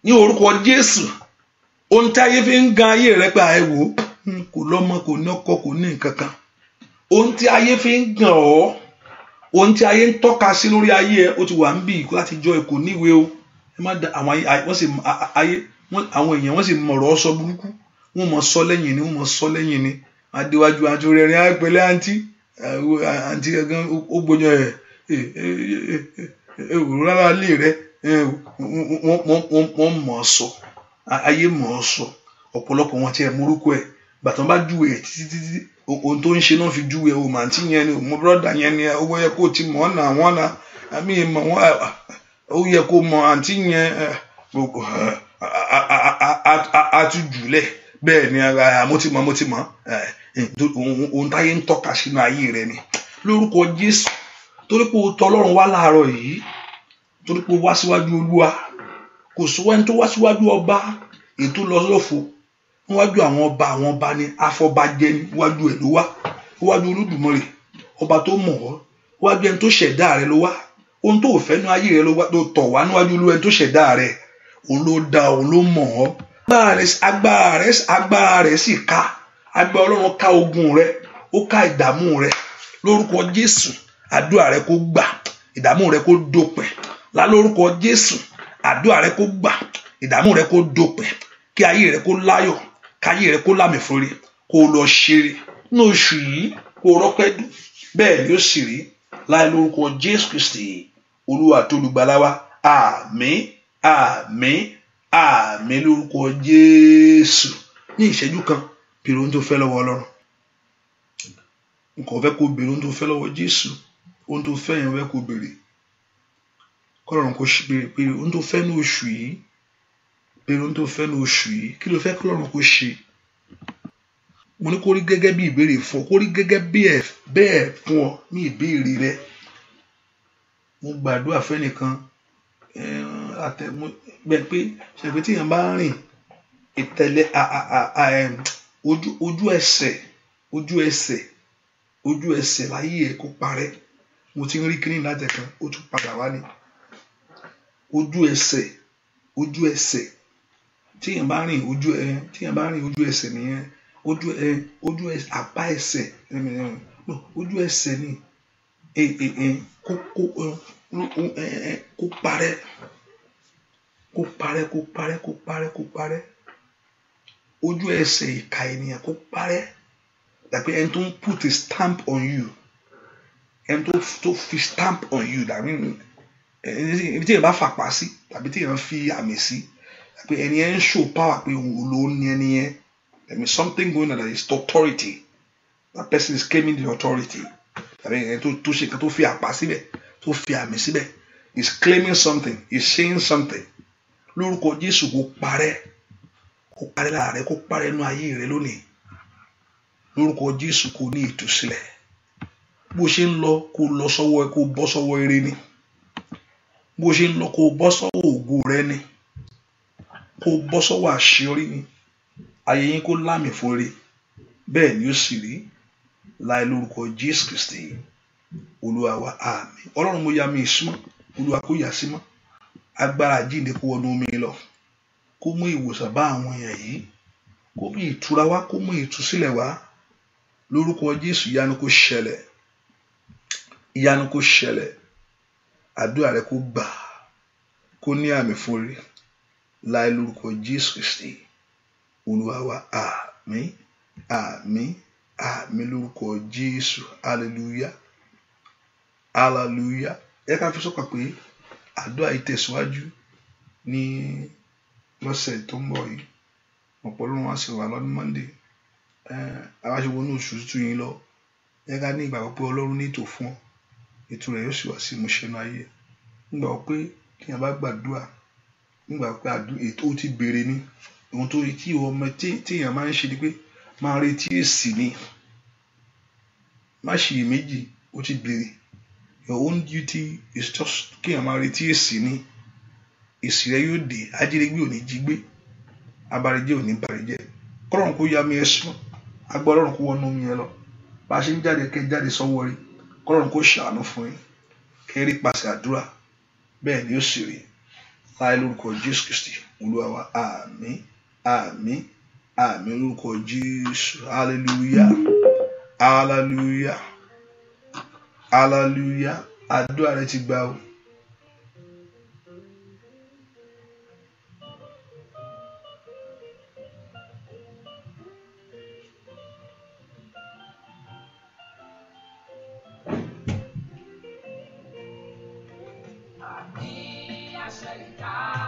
Speaker 1: ní orúkọ Jésù. Ohun táyé fi ń gan ayé rẹ pé àìwò kò lọ́mọ kò ní ọkọ kò ní nǹkan kan. Ohun tí ayé fi ń gàn ọ́, ohun tí ayé ń tọ́ka sí lórí ayé ẹ, ó ti wà ń bì láti jọ ẹ kò níwèé o. Ẹ má da àwọn èèyàn wọ́n sì mọ̀rọ̀ sọ burúkú. Wọ́n mọ̀ sọ lẹ́yìn ni wọ́n mọ̀ sọ lẹ́yìn ni. Adéwájú àti rẹ̀rìn àpẹẹlẹ àǹtí gangan ó gbóyàn rárá lè rẹ wọ́n mọ̀ ọ́ sọ. Ayé mọ̀ ọ́ sọ. Ọ̀pọ̀lọpọ̀ wọn ti ẹ̀ morúkọ ẹ̀ gbàtàn bá júwe ẹ̀ títí ohun tó ń ṣe náà fi júwe o màǹtí yẹn ni o mo brọ́dà yẹn ni owó yẹ kó ti mọ̀ ọ́nà àwọn ọ̀nà àmì ìmọ̀ wọn ó yẹ kó mọ̀ àǹtí yẹn àtújùlẹ̀ bẹ́ẹ̀ ni mo ti mọ̀ ohun táyé ń tọ́ka sínú ayé rẹ ni lórúkọ Jésù. Torí pé o tọ̀ Ọlọ́run wá láàárọ̀ yìí, torí pé o wá síwájú Olúwa. Kò sówó ẹni tó wá síwájú ọba ètò lọ lọ́fọ̀ níwájú àwọn ọba ni afọbajẹ níwájú ẹ̀ ló wá, níwájú Olódùmarè ọba tó mọ̀ ọ́, níwájú ẹni tó ṣẹ̀dá rẹ ló wá. Ohun tó fẹ́ ní ayé rẹ ló wá tó tọ̀ wá níwájú Olúwa ẹni tó ṣẹ̀dá rẹ. Òun ló dá òun ló mọ̀ ọ́. Agbára rẹ sì ká. Agbára Ọlọ́run ká ogun rẹ, ó ká ìdààmú rẹ lórúkọ Jésù. Àdúrà rẹ kó gbà, ìdààmú rẹ kó dópin lórúkọ Jésù. Àdúrà rẹ kó gbà, ìdààmú rẹ kó dópin. Kí ayé rẹ kó láyọ̀, káyé rẹ kó lámì fúnre, kó lọ ṣeré ní oṣù yìí, kó rọ́pẹ́ dùn. Bẹ́ẹ̀ ni ó sì rí láì lórúkọ Jésù Kristi Olúwa àti olùgbàlà wa. Àmín, àmín, àmín lórúkọ Jésù. Ní ìṣẹ́jú kan béèrè ohun tó fẹ́ lọ́wọ́ Ọlọ́run. Nǹkan fẹ́ kó béèrè ohun tó fẹ́ lọ́wọ́ Jésù. Ohun tó fẹ́ yẹn fẹ́ kó béèrè. Kọ́lọ́run kó béèrè ohun tó fẹ́ ní oṣù yìí. Béèrè ohun tó fẹ́ ní oṣù yìí. Kí ló fẹ́ kọ́lọ́run kó ṣe? Mo ní kó rí gẹ́gẹ́ bí ìbéèrè fún ọ, kó rí gẹ́gẹ́ bẹ́ẹ̀ fún ọ ní ìbéèrè rẹ. Mo gbàdúrà fẹ́nìkan bẹ́ẹ̀ pé ṣàpè tí èèyàn bá rìn ìtẹ̀lẹ̀ ojú ẹsẹ̀ láyé ẹ̀ kó parẹ́. Mo ti ń rí kíní láti kan ó tún padà wá ní ojú ẹsẹ̀ tí èèyàn bá rìn ojú ẹsẹ̀ nìyẹn ojú ẹsẹ̀ apá ẹsẹ̀ ojú ẹsẹ̀ ni kó parẹ́ ojú ẹsẹ̀ ìka ènìyàn kó parẹ́. Dàbí ẹni tó ń put a stamp on you, ẹni tó fi stamp on you, dàbí ibi tí èèyàn bá fàpá sí tàbí tí èèyàn fi àmì sí, dàbí ẹni yẹn ń show power pé òun ló ní ẹni yẹn. There is something going on that is authority. That person is claiming the authority. Dàbí ẹni tó ṣe kan tó fi àpá síbẹ̀, tó fi àmì síbẹ̀, is claiming something, is saying something. Lórúkọ Jésù kó parẹ́ lára rẹ, kó parẹ́ nínú ayé rẹ lónìí. Lórúkọ Jésù kó ní ìtúsílẹ̀. Bó ṣe ń lọ kó lọ sọ́wọ́ ẹ, kó bọ́ sọ́wọ́ ire ni. Bó ṣe ń lọ kó bọ́ sọ́wọ́ ògo rẹ ni. Kó bọ́ sọ́wọ́ àṣeyọrí ni. Ayé yín kó lámì fún ire. Bẹ́ẹ̀ ni ó sì rí láì lórúkọ Jésù Kristi Olúwa wa. Àmín. Ọlọ́run mo ya mi ìsúnmọ́. Olúwa kó yà sí mọ́. Agbára àjíǹde kó wọnú mi lọ. Kó mú ìwòsàn bá àwọn èèyàn yìí. Kó mú ìtura wá, kó mú ìtúsílẹ̀ wá. Lórúkọ Jésù ìyanu kó ṣẹlẹ̀. Ìyanu kó ṣẹlẹ̀. Àdúrà rẹ kó gbà. Kó ní àmì fún ire. Láì lórúkọ Jésù Kristi Olúwa wa. Àmín, àmín, àmín lórúkọ Jésù. Hallelujah, hallelujah. Ẹ ká fi sọ́kàn pé àdúrà yìí tẹ̀síwájú ní lọ́sẹ̀ tó ń bọ̀ yìí. Ọ̀pọ̀ ló wá sí wa lọ́dún Monday. Àwa ṣe wọnú oṣù tuntun yìí lọ. Ẹ ká ní ìgbàgbọ́ pé Ọlọ́run ní ètò fún ọ. Ètò rẹ̀ yóò sì wá sí ìmúṣẹ nínú ayé. Nígbà pé tí èèyàn bá gbàdúrà, nígbà pé ètò ti bẹ̀rẹ̀ ni. Ohun tó tí ọmọ tí èèyàn máa ń ṣe ni pé máa retí èsì ni. Má ṣiyèméjì, ó ti bẹ̀rẹ̀. Your own duty is just kí èèyàn máa retí èsì ni. Èsì rẹ yóò dé. Ajírégbé ò ní jí gbé. Abarijẹ́ ò ní barijẹ́. Kọ́lọ́run kó ya mi ẹ̀sùn. Agbọ́ Ọlọ́run kó wọnú mi ẹ lọ. Bá a ṣe ń jáde kẹ́ jáde sọ́wọ́ rí. Kọ́lọ́run kó ṣàánú fún yín. Kẹ́rí pàṣẹ àdúrà. Bẹ́ẹ̀ ni ó sì rí. Láì lórúkọ Jésù Kristi Olúwa wa. Àmín, àmín, àmín lórúkọ Jésù. Hallelujah, hallelujah, hallelujah. Àdúrà rẹ ti gbà o.
Speaker 2: A mí acercar.